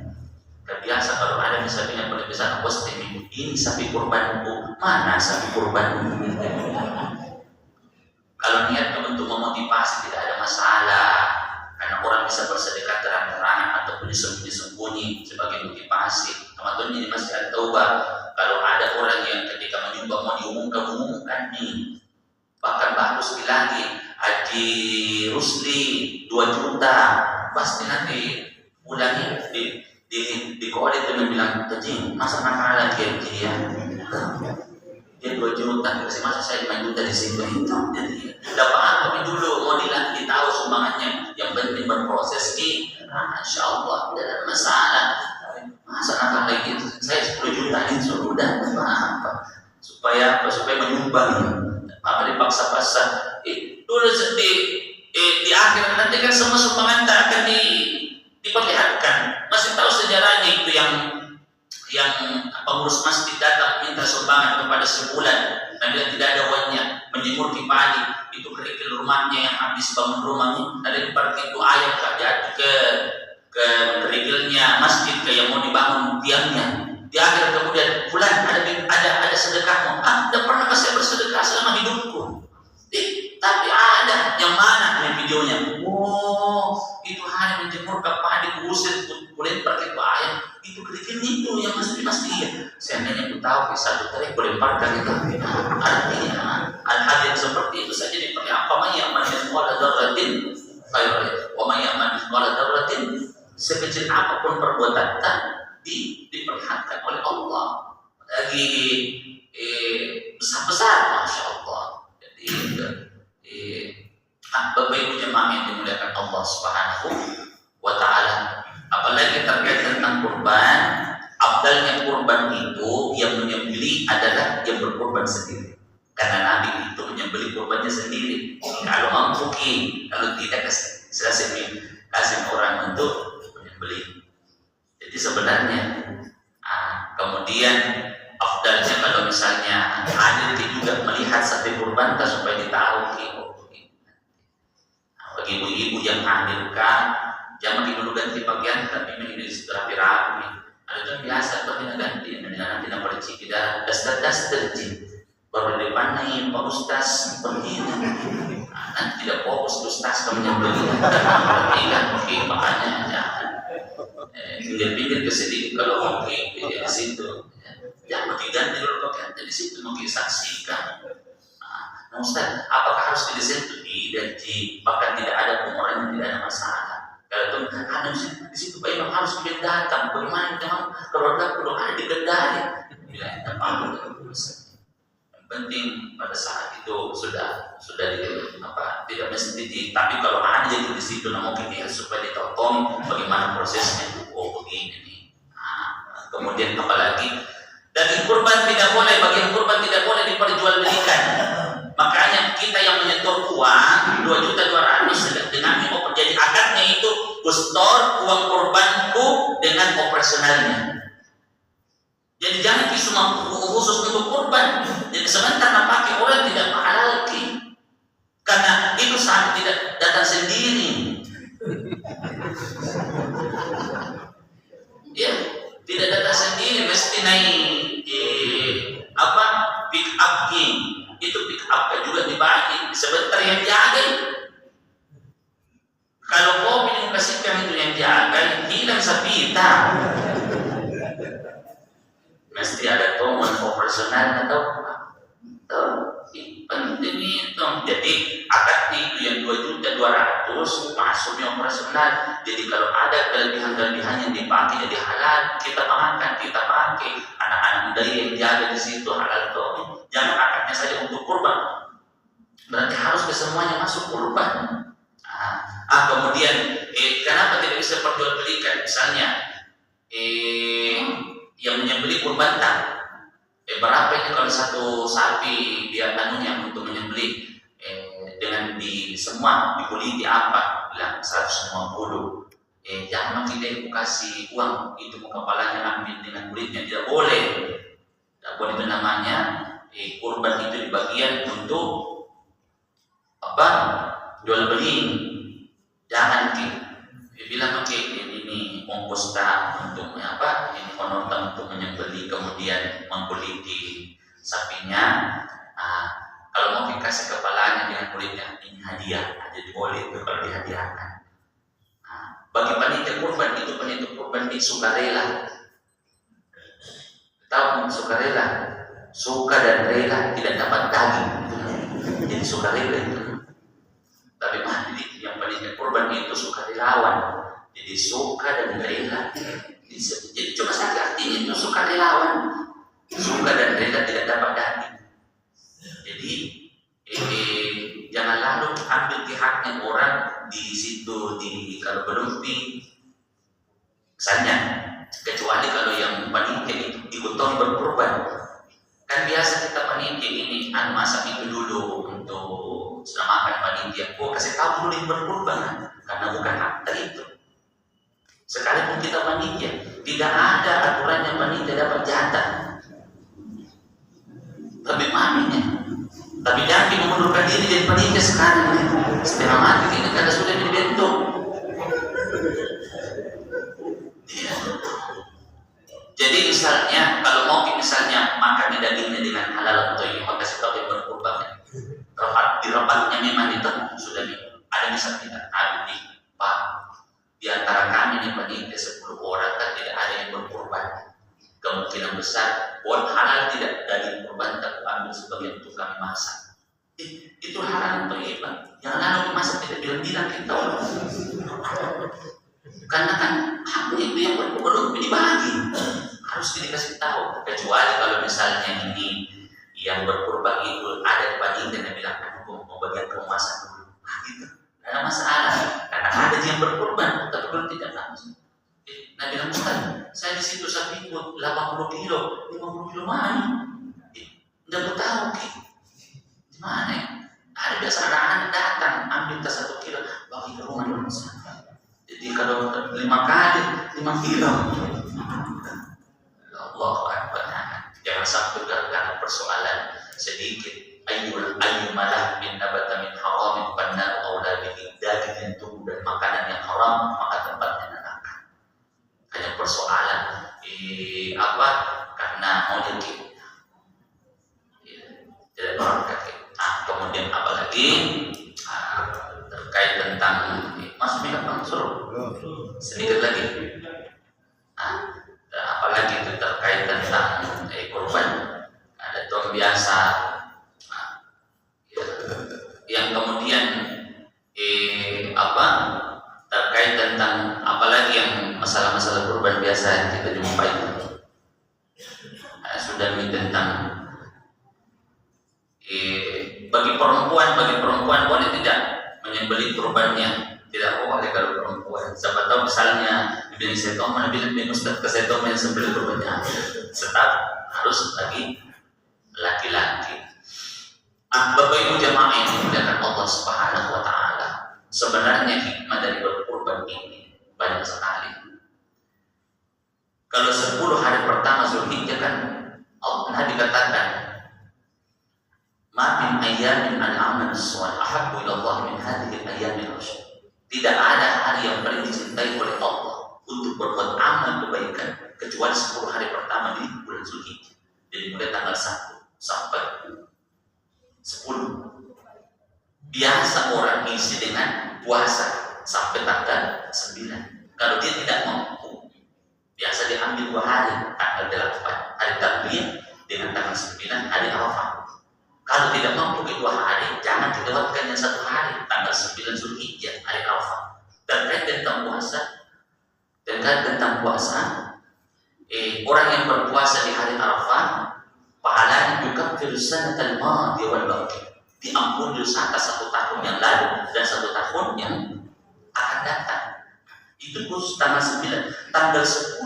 Biasa kalau ada sapinya boleh besar posting ini sapi kurbanku, mana sapi kurbanmu? Kalau niatnya untuk memotivasi tidak ada masalah, karena orang bisa bersedekah terang-terangan ataupun disembunyi-sembunyi sebagai motivasi. Teman-teman ini masih ada taubah. Kalau ada orang yang ketika menyumbang mau diumumkan nih, bahkan bagus lagi Haji Rusli 2 juta, pasti nanti ulangi di kode itu bilang kecil masa nakal lagi ya dia 2 juta kasih masa saya 5 juta di situ itu jadi dapat apa dulu mau ditahu sumbangannya yang penting berproses Masya Allah tidak ada masalah masa nakal lagi saya 10 juta ini sudah apa supaya menyumbang apa dipaksa-paksa dulu di akhir nanti kan semua sumbangan tak akan diperlihatkan. Masih tahu sejarahnya itu yang pengurus masjid datang minta sumbangan kepada sebulan dan dia tidak ada uangnya menjemur di pagi itu kerikil rumahnya yang habis bangun rumahnya ada di parkir itu air jatuh ke kerikilnya masjid ke yang mau dibangun tiangnya di akhir yang masih iya. Seandainya aku tahu satu tarik boleh parkan itu. Artinya hal-hal yang seperti itu saja dipakai apa yang mithqala dzarratin khairan wa may ya'mal mithqala dzarratin, sekecil apapun perbuatan diperlihatkan oleh Allah. Lagi besar-besar, masya Allah. Jadi Bapak Ibu jemaah yang dimuliakan Allah Subhanahu wa Ta'ala, apalagi terkait tentang kurban, abdalnya kurban itu yang menyembelih adalah yang berkurban sendiri, karena Nabi itu menyembelih kurbannya sendiri. Kalau mampu, kalau tidak kasih orang untuk menyembelih. Jadi sebenarnya kemudian afdalnya kalau misalnya hadir juga melihat sate kurban supaya ditahu bagi ibu-ibu yang hadirkan, jangan dulu ganti pakaian tapi menjadi rapi-rapi. Ada yang biasa tapi ganti nanti nampak cik kita das terjin baru depan nih Pak Ustaz begini. Nanti tidak fokus Ustaz kamu nyembeli. Makanya jangan pinggir-pinggir ke sedikit kalau di situ. Jangan diganti dulu pakaian di situ mungkin saksikan. Nah, Ustaz, apakah harus di situ? Tidak, bahkan tidak ada pengurangan, tidak ada masalah. Kalau itu ada di situ, Pak Imam harus kemudian datang. Bagaimana kita keluarga belum ada digendali? Tidak apa-apa. Yang penting pada saat itu sudah tidak mesti tapi kalau ada jadi di situ, mungkin dia supaya ditonton bagaimana prosesnya. Oh begini nih. Kemudian apalagi daging kurban tidak boleh, bagian kurban tidak boleh diperjualbelikan. Makanya kita yang menyetor uang 2.200.000 dengan mau jadi akadnya itu gustor uang kurbanku dengan operasionalnya. Jadi jangan cuma khusus untuk kurban. Jadi sementara pakai orang tidak halal karena itu saat tidak datang sendiri. Ya, tidak datang sendiri, mesti naik pick up itu pick up juga dibagi sebentar yang jaga. Kalau kopi yang kasihkan itu yang jaga hilang sapita, mesti ada tombol operasional atau penting itu. Jadi akadnya itu yang 2.200.000 masuknya operasional. Jadi kalau ada kelebihan-kelebihan yang dipakai jadi halal, kita pakai. Anak-anak muda yang jaga di situ halal toh. Jangan akadnya saja untuk kurban. Berarti harus kesemuanya masuk kurban. Kemudian kenapa tidak bisa perjualbelikan? Misalnya yang menyembelih kurban berapa ini kalau satu sapi dia untuk menyembelih dengan di semua dikuliti apa? Bilang 150. Jangan kita kasih uang itu kepalanya ambil dengan kulitnya, tidak boleh. Tidak boleh, namanya kurban itu di bagian untuk jual beli. Jangan bilang ini ongkos untuk ini penonton untuk menyembeli kemudian mengkuliti sapinya. Kalau mau dikasih kepalanya dengan kulitnya, ini hadiah, jadi boleh itu kalau dihadiahkan. Bagi panitia kurban itu panitia kurban di sukarela. Tahu sukarela? Suka dan rela tidak dapat daging. Jadi sukarela itu. Tapi yang panitia kurban itu sukarelawan. Jadi suka dan rela. Jadi cuma saja artinya itu sukarelawan. Suka dan rela tidak dapat daging. Jadi jangan lalu ambil haknya orang di situ kalau belum misalnya, kecuali kalau yang panitia itu ikut berkurban. Kan biasa kita panitia ini masak itu dulu untuk sudah makan panitia. Kasih tahu dulu yang berkurban karena bukan hak itu. Sekalipun kita panitia, tidak ada aturan yang panitia dapat jatah. Tapi maminya. Tapi jangan mengundurkan diri jadi panitia sekarang. Setengah mati ini karena sudah dibentuk. Ya. Jadi misalnya kalau mau misalnya makannya dagingnya dengan halal atau yang maka sudah yang berkurban. Dirapatnya memang itu sudah ada misalnya tidak ada di antara kami nih panitia 10 orang kan tidak ada yang berkurban. kemungkinan besar buat halal tidak daging kurban tak ambil sebagian untuk kami masak. Itu halal untuk ibadah. Yang lalu masak tidak bilang-bilang kita. Karena kan hak itu yang belum dibagi, harus dikasih tahu. Kecuali kalau misalnya ini yang berkurban itu ada pagi dan bilang aku mau bagian kemasan dulu, gitu. Tidak ada masalah. Karena ada yang berkurban tapi belum tidak langsung. Nabi bilang Ustaz, saya di situ sapi 80 kilo, 50 kilo mana? Tidak tahu gimana ya? Ada biasa anak datang ambil tas 1 kilo, bagi ke rumah dulu. Jadi kalau 5 kali 5 kilo, Allah Akbar. Jangan sampai karena persoalan sedikit. Ayyumalah min nabata min haramin pannar aula bihi, daging yang tumbuh dari makanan yang haram maka tempatnya neraka. Hanya persoalan karena mau jadi tidak berangkat. Kemudian apalagi terkait tentang masuk minat Mansur sedikit lagi. Apalagi itu terkait tentang kurban. Ada tuan biasa yang kemudian terkait tentang apalagi yang masalah-masalah kurban biasa yang kita jumpai. Sudah tentang bagi perempuan boleh tidak menyembelih kurbannya? Tidak boleh kalau perempuan. Siapa tahu misalnya Ibn Setom bilang Ustaz ke Setom yang sembelih kurbannya, tetap harus lagi laki-laki. Bapak Ibu jamaah yang dimuliakan Allah Subhanahu wa taala, sebenarnya hikmah dari berkurban ini banyak sekali. Kalau 10 hari pertama Zulhijjah kan Allah dikatakan ma min ayyamin al-amal as-salih ahabbu ila Allah min hadhihi al-ayyam al-ashr. Tidak ada hari yang paling dicintai oleh Allah untuk berbuat amal kebaikan kecuali 10 hari pertama di bulan Zulhijjah. Jadi mulai tanggal 1 sampai 10. Biasa orang isi dengan puasa sampai tanggal 9. Kalau dia tidak mampu, biasa diambil 2 hari, tanggal 8 hari Tarwiyah dengan tanggal 9 hari Arafah. Kalau tidak mampu ke 2 hari, jangan dilewatkan yang 1 hari, tanggal 9 Zulhijjah hari Arafah. Terkait tentang puasa, orang yang berpuasa di hari Arafah, pahalanya juga firsan al-madi wal baqi, diampuni dosa atas 1 tahun yang lalu dan 1 tahun yang akan datang. Itu khusus tanggal 9. Tanggal 10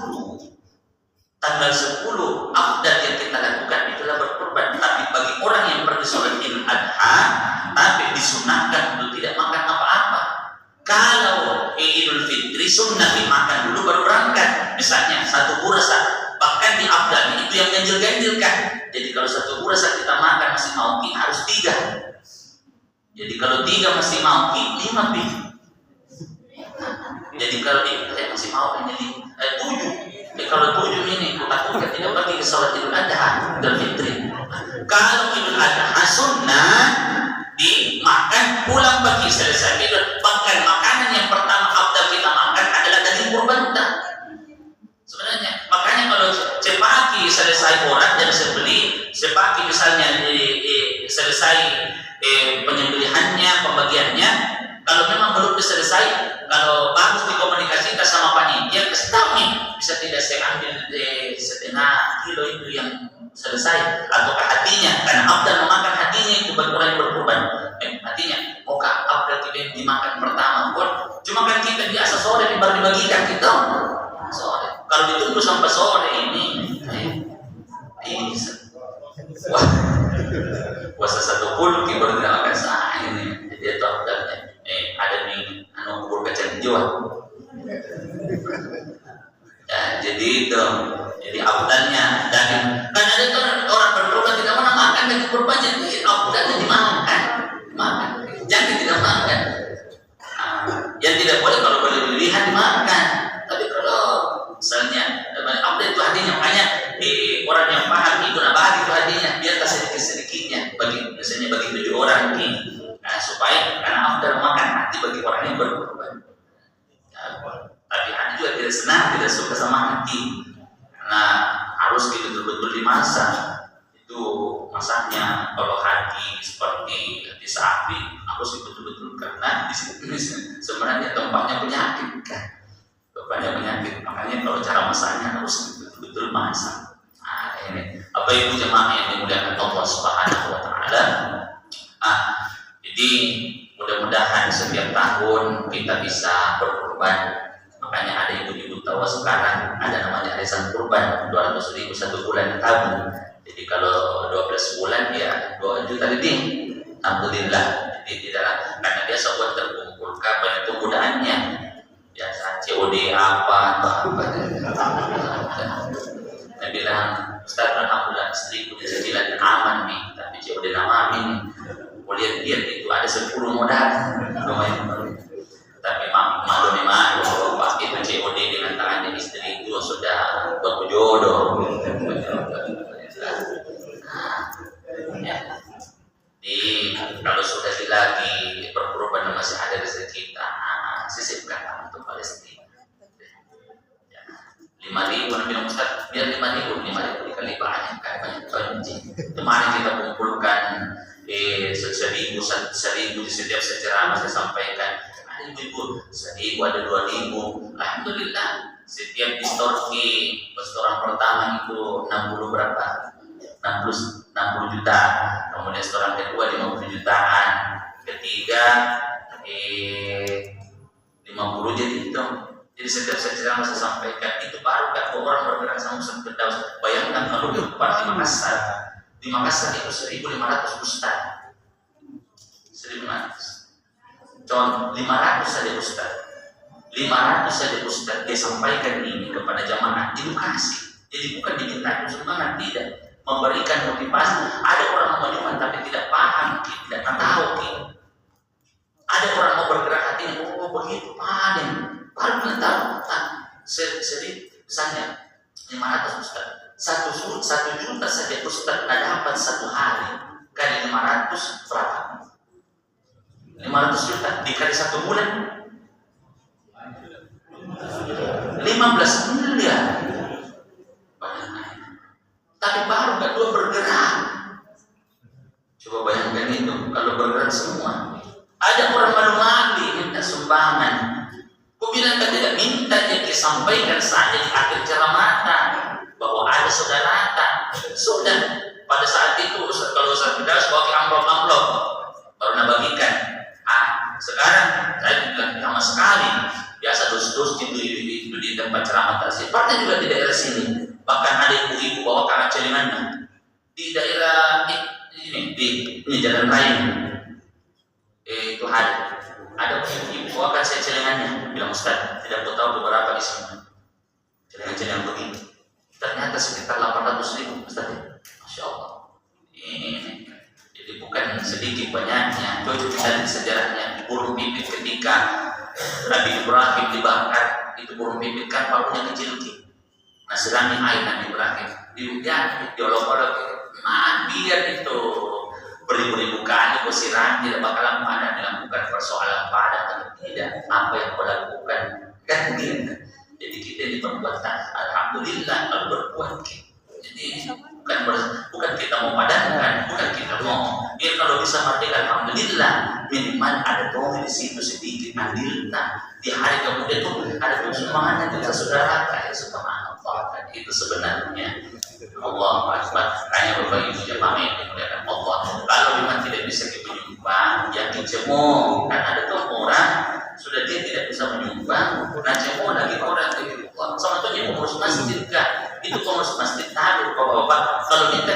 afdal yang kita lakukan itulah berkurban. Tapi bagi orang yang pergi sholat Idul Adha, tapi disunahkan untuk tidak makan apa-apa. Kalau Idul Fitri sunnah dimakan dulu baru berangkat. Misalnya 1 burasa, bahkan di afdal itu yang ganjil-ganjilkan. Jadi kalau 1 burasa kita makan masih mau harus 3. Jadi kalau 3 masih mau 5 pi. Jadi kalau masih mau jadi 7. Kalau 7 ini kita tidak pergi ke sholat Idul Adha dan Fitri. Kalau Idul Adha sunnah dimakan pulang pergi selesai Idul. Bahkan makanan yang pertama afdal kita makan adalah daging kurban kita. Sebenarnya makanya kalau cepaki selesai orang dan sepaki misalnya selesai penyembelihannya, pembagiannya, kalau memang belum selesai, kalau bagus dikomunikasikan sama panitia, kasih tahu nih, bisa tidak saya ambil setengah kilo itu yang selesai, ataukah hatinya, karena afdal memakan hatinya itu bagi orang yang berkurban. Hatinya, oke, afdal kita dimakan pertama, cuma kan kita biasa sore baru dibagikan kita sore. Kalau ditunggu sampai sore ini puasa 1 puluh baru tidak makan sah ini. Jadi itu afdalnya. Ada nih bubur kacang hijau. Ya, jadi itu. Jadi afdalnya daging. Kan ada orang berkurban tidak mau makan daging kurban, jadi afdalnya dimakan. Jangan tidak makan. Yang tidak boleh kalau boleh pilihan dimakan. Tapi kalau misalnya afdal itu hatinya, makanya orang yang paham itu bagi itu hatinya biar sedikit-sedikitnya misalnya bagi 7 orang ini. Nah, supaya karena afdal makan hati bagi orang yang berkorban. Tapi hati juga tidak senang, tidak suka sama hati. Nah, harus betul-betul dimasak. Itu masaknya kalau hati seperti hati sapi harus betul-betul, karena di sini sebenarnya tempatnya penyakit kan, tempatnya penyakit. Makanya kalau cara masaknya harus betul-betul masak. Nah, ini apa itu jemaah yang dimuliakan Allah Subhanahu wa taala. Jadi mudah-mudahan setiap tahun kita bisa berkurban. Makanya ada ibu-ibu tahu sekarang ada namanya arisan kurban, 200.000 satu bulan tabung. Jadi kalau 12 bulan ya 2 juta lebih. Alhamdulillah. Jadi tidak, karena biasa buat terkumpulkan banyak kemudahannya. Biasa COD apa. Saya bilang, Ustaz, alhamdulillah istriku di sekilan aman nih, tapi COD nama nih. Lihat itu ada 10 modal lumayan. Tapi maklum Pak itu COD dengan tangannya istri itu sudah berjodoh. Ya. Di kalau sudah lagi berkorban masih ada rezeki kita, sisipkan untuk Palestina. Ya. 5.000 Nabi Ustaz, biar 5.000 dikali banyak kan, banyak kunci. Kemarin kita kumpulkan 1.000 di setiap ceramah saya sampaikan. Ada ibu 1.000, ada 2.000. Alhamdulillah. Setiap restoran pertama itu 60 berapa? 60 juta. Kemudian restoran kedua 50 jutaan. Ketiga 50 jadi itu. Jadi setiap ceramah saya sampaikan itu baru kan orang bergerak sama Ustaz Firdaus. Bayangkan kalau di Makassar. Di Makassar itu 1.500 ustaz. 1.500. Contoh 500 saja ustaz. 500 saja ustaz dia sampaikan ini kepada jamaah, edukasi. Jadi bukan diminta sumbangan, tidak. Memberikan motivasi. Ada orang mau menyumbang tapi tidak paham, tidak tahu. Ada orang mau bergerak hati, oh begitu paling. Baru kita tahu. Misalnya 500 ustaz. 1 juta saja ustaz dapat satu hari. Kali 500 berapa? 500 juta dikali 1 bulan 15 miliar. Tapi baru kedua bergerak. Coba bayangkan itu kalau bergerak semua. Ada orang malu-malu minta sumbangan. Kau bilang kan tidak minta, jadi sampaikan saja di akhir ceramah bahwa ada saudara sudah pada saat itu kalau Ustaz Firdaus bawa amplop baru nabagikan. Sekarang saya bilang sama sekali biasa dus itu di tempat ceramah tasik. Partai juga di daerah sini. Bahkan ada ibu-ibu bawa kanan celengannya di daerah ini di jalan raya. Itu ada ibu bawa kanan celengannya. Bilang Ustaz tidak tahu beberapa di sini celengan begini. Ternyata sekitar 800.000 Ustaz. Masya Allah. Ini jadi bukan sedikit banyaknya. Itu kita sejarahnya burung pipit ketika Nabi Ibrahim dibakar, itu burung pipit kan paruhnya kecil. Nah sedangnya air Nabi Ibrahim diolok-olok. Nah biar itu beribu-ribu kali bersiram tidak bakalan padan. Bukan persoalan padan atau tidak, apa yang kau lakukan kan begitu. Jadi kita ini perbuatan alhamdulillah kalau berbuat. Jadi bukan kita mau padankan, bukan kita mau. Biar kalau bisa merdeka alhamdulillah, minimal ada doa di situ sedikit andilnya. Di hari kemudian itu ada sumbangan yang kita saudara kayak subhanallah. Itu sebenarnya Allahu Akbar. Hanya berbagi jemaah yang dimuliakan Allah. Kalau memang tidak bisa kita menyumbang, ya cemo. Kan ada tuh orang sudah dia tidak bisa menyumbang, nah cemo lagi orang itu. Sama tuh dia pengurus masjid kan? Itu pengurus masjid tadi bapak-bapak. Kalau minta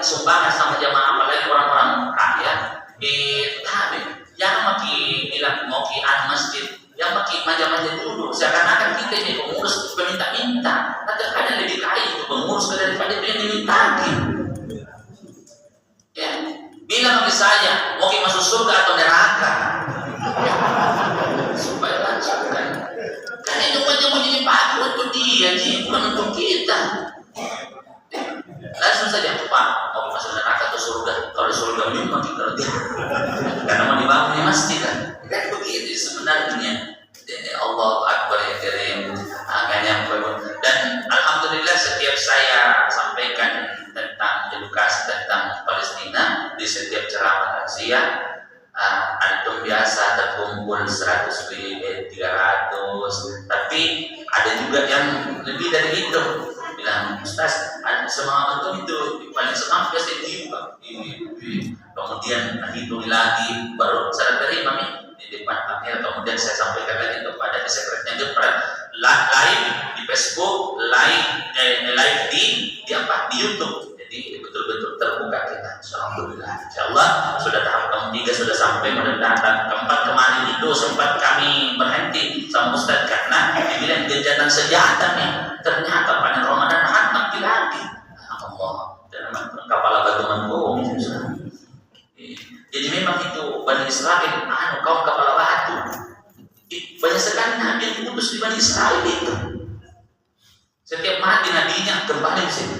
sumbangan sama jamaah apalagi orang-orang rakyat, tapi yang makin bilang mau kian masjid, yang makin manja-manja dulu. Seakan-akan kita ini pengurus peminta-minta. Kadang-kadang lebih kaya itu pengurus daripada itu yang diminta. Ya, bilang ke saya mau masuk surga atau neraka. Supaya langsung kan. Karena itu kan yang mau jadi paku untuk dia, bukan untuk kita. Langsung saja, Pak, mau masuk neraka atau surga? Kalau surga menyumbang kita tidak. Karena mau dibangun masjid kan. Kan begitu sebenarnya. Allah Akbar ya Karim. Dan alhamdulillah setiap saya dari itu bilang Ustaz ada semangat itu paling semangat biasa ibu kemudian itu lagi baru saya terima nih di depan kamera, kemudian saya sampaikan lagi kepada sekretariatnya Jepret live di Facebook, live di YouTube. Jadi betul-betul terbuka kita. Alhamdulillah. Insyaallah sudah tahap ketiga sudah sampai, mudah-mudahan keempat kemarin itu sempat kami berhenti sama Ustaz karena dibilang gencatan senjata nih. Ternyata pada Ramadan hantam lagi. Allah. Dan kepala batu mangkuk. Jadi memang itu Bani Israel, kaum kepala batu. Banyak sekali nabi yang diutus di Bani Israel itu. Setiap mati nabinya kembali ke sini.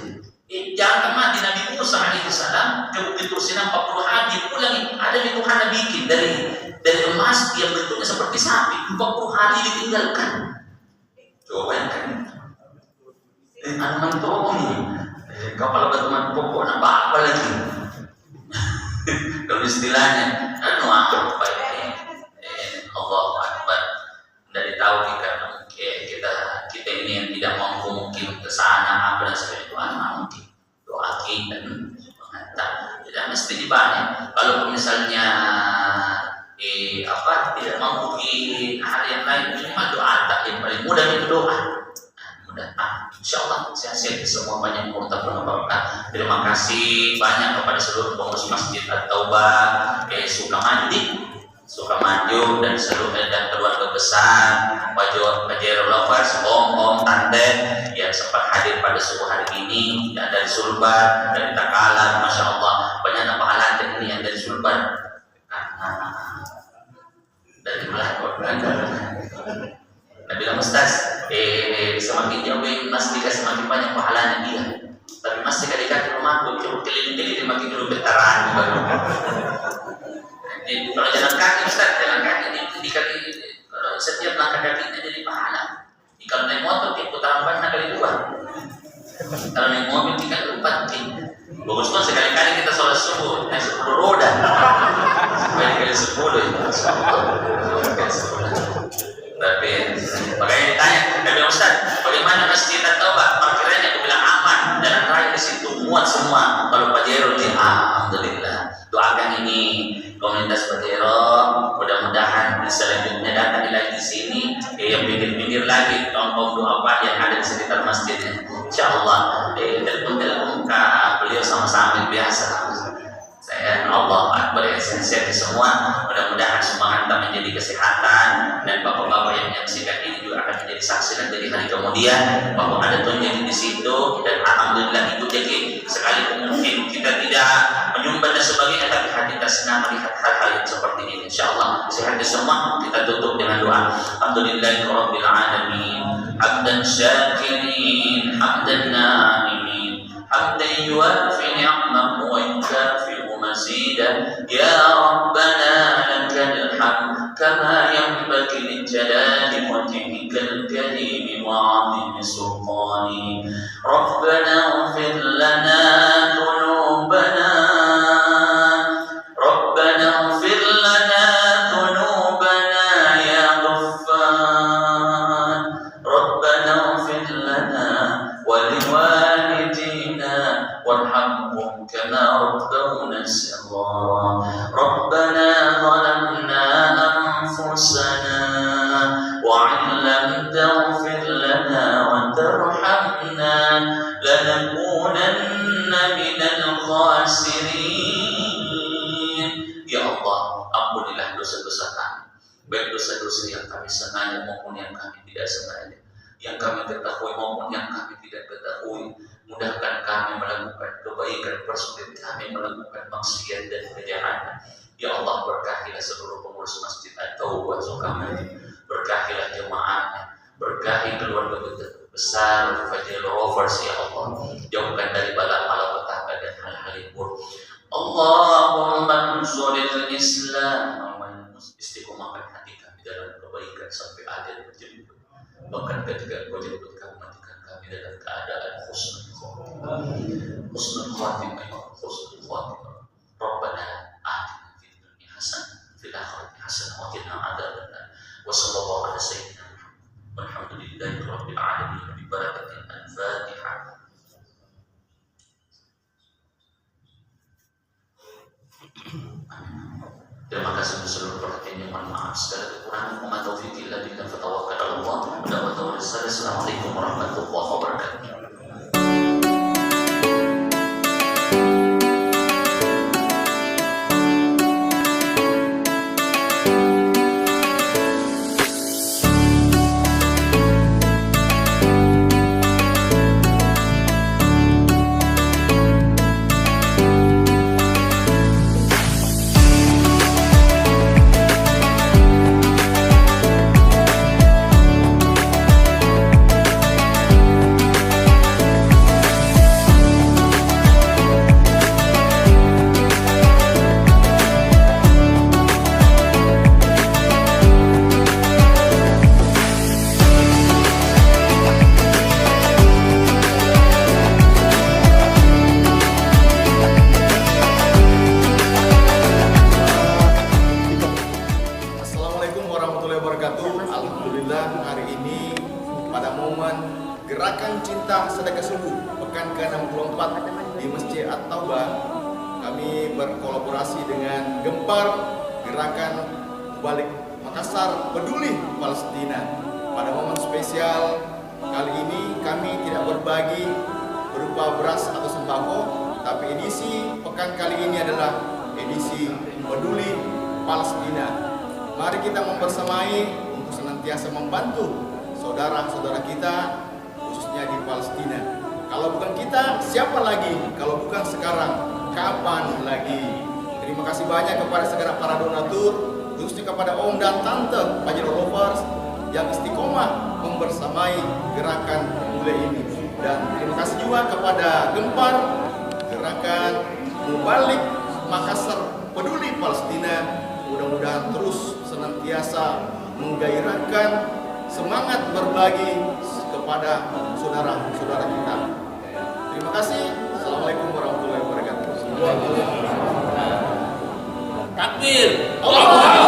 Jangan mati Nabi Musa alaihissalam ke Bukit Tursina 40 hari pulang, ada di Tuhan Nabi bikin dari emas yang bentuknya seperti sapi 40 hari ditinggalkan. Coba bayangkan. Anak tolong nih. Kepala batu pokok apa lagi? Kalau istilahnya, Allah Akbar. Dari tahu kita ini yang tidak mampu mungkin ke sana apa dan sebagainya, mungkin doakin dan menghantar. Tidak mesti dibanyak. Kalau misalnya tidak mampu di hal yang lain, minimal doa. Yang paling mudah itu doa. Insyaallah sehat-sehat semua, banyak murtad berkah. Terima kasih banyak kepada seluruh pengurus Masjid At-Taubah Sukamaju dan seluruh dan keluarga besar Pajero Lovers, om, tante yang sempat hadir pada subuh hari ini, yang dari Sulbar, dari Takalar, Masya Allah banyak pahala ini yang dari Sulbar dari Melakor. Nabi bilang Ustaz, semakin jauh masjid semakin banyak pahalanya dia. Tapi masih kali-kali rumah gue keliling-keliling makin dulu bentaran. Kalau jalan kaki Ustaz, jalan kaki dikali setiap langkah kakinya jadi pahala. Kalau naik motor dia putaran ban kali 2. Kalau naik mobil 3 4 bagus kan sekali-kali kita sholat subuh naik 10 roda. Kali 10 itu. Tapi makanya ditanya, kami Ustaz, bagaimana Masjid At-Taubah? Parkirannya aku bilang aman, jalan raya di situ muat semua. Kalau Pajero alhamdulillah. Doakan ini komunitas Pajero, mudah-mudahan selanjutnya datang lagi di sini, yang pinggir-pinggir lagi, kaum doa yang ada di sekitar masjidnya. Insyaallah, telepon beliau sama-sama biasa. Saya Allah Akbar ya, sehat semua. Mudah-mudahan semua anda menjadi kesehatan, dan bapak-bapak yang menyaksikan ini juga akan menjadi saksi nanti di hari kemudian bahwa ada tunjangan di situ. Dan alhamdulillah itu jadi sekalipun mungkin kita tidak menyumbang dan sebagainya, tapi hati kita senang melihat hal-hal yang seperti ini. Insyaallah sehat semua. Kita tutup dengan doa. Alhamdulillahirabbil alamin. Hamdan syakirin, hamdan na'imin, hamdan yuwafi ni'amahu wa yukafi مزيدا يا ربنا لك الحمد كما ينبغي لجلال وجهك الكريم وعظيم سلطانه ربنا اغفر لنا ذنوبنا يا غفار ربنا اغفر لنا ولوالدينا وارحمهم كما ربونا صغارا ربنا ظلمنا أنفسنا وإن لم تغفر لنا وترحمنا لنكونن من الخاسرين. Ya Allah, ampunilah dosa-dosa kami, baik dosa-dosa yang kami sengaja maupun yang kami tidak sengaja, yang kami ketahui maupun yang kami tidak ketahui. Mudahkan kami melakukan kebaikan, persulit kami melakukan maksiat dan kejahatan. Ya Allah, berkahilah seluruh pengurus Masjid At-Taubah Sukamaju, berkahilah jemaahnya, berkahi keluarga besar Fajr Rovers. Ya Allah, jauhkan dari bala malapetaka dan hal-hal yang buruk. Allahumma ansuril Islam, istiqomahkan hati kami dalam kebaikan sampai ajal berjemput. Bahkan ketika berjemput kami matikan kami dalam keadaan husnul khatimah. Rabbana atina fid dunya hasanah fil akhirati hasanah wa qina adzabannar. Wa sallallahu ala sayyidina Muhammad walhamdulillahi rabbil alamin bi barakatin Terima kasih untuk seluruh perhatiannya. Mohon maaf segala kekurangan. Wa ma taufiqi illa billah, fatawakkal 'ala Allah. Assalamualaikum warahmatullahi wabarakatuh. Assalamualaikum warahmatullahi wabarakatuh. Alhamdulillah, hari ini pada momen Gerakan Cinta Sedekah Subuh pekan ke-64 di Masjid At-Taubah, kami berkolaborasi dengan Gempar Gerakan Balik Makassar Peduli Palestina. Pada momen spesial kali ini kami tidak berbagi berupa beras atau sembako, tapi edisi pekan kali ini adalah edisi Peduli Palestina. Mari kita membersamai untuk senantiasa membantu saudara-saudara kita, khususnya di Palestina. Kalau bukan kita, siapa lagi? Kalau bukan sekarang, kapan lagi? Terima kasih banyak kepada segala para donatur, khususnya kepada Om dan Tante Pajero Lovers yang istiqomah membersamai gerakan Peduli ini. Dan terima kasih juga kepada Gempar Gerakan Mubalik Makassar Peduli Palestina. Mudah-mudahan terus senantiasa menggairahkan semangat berbagi kepada saudara-saudara kita. Terima kasih. Assalamualaikum warahmatullahi wabarakatuh. Takbir. Allah.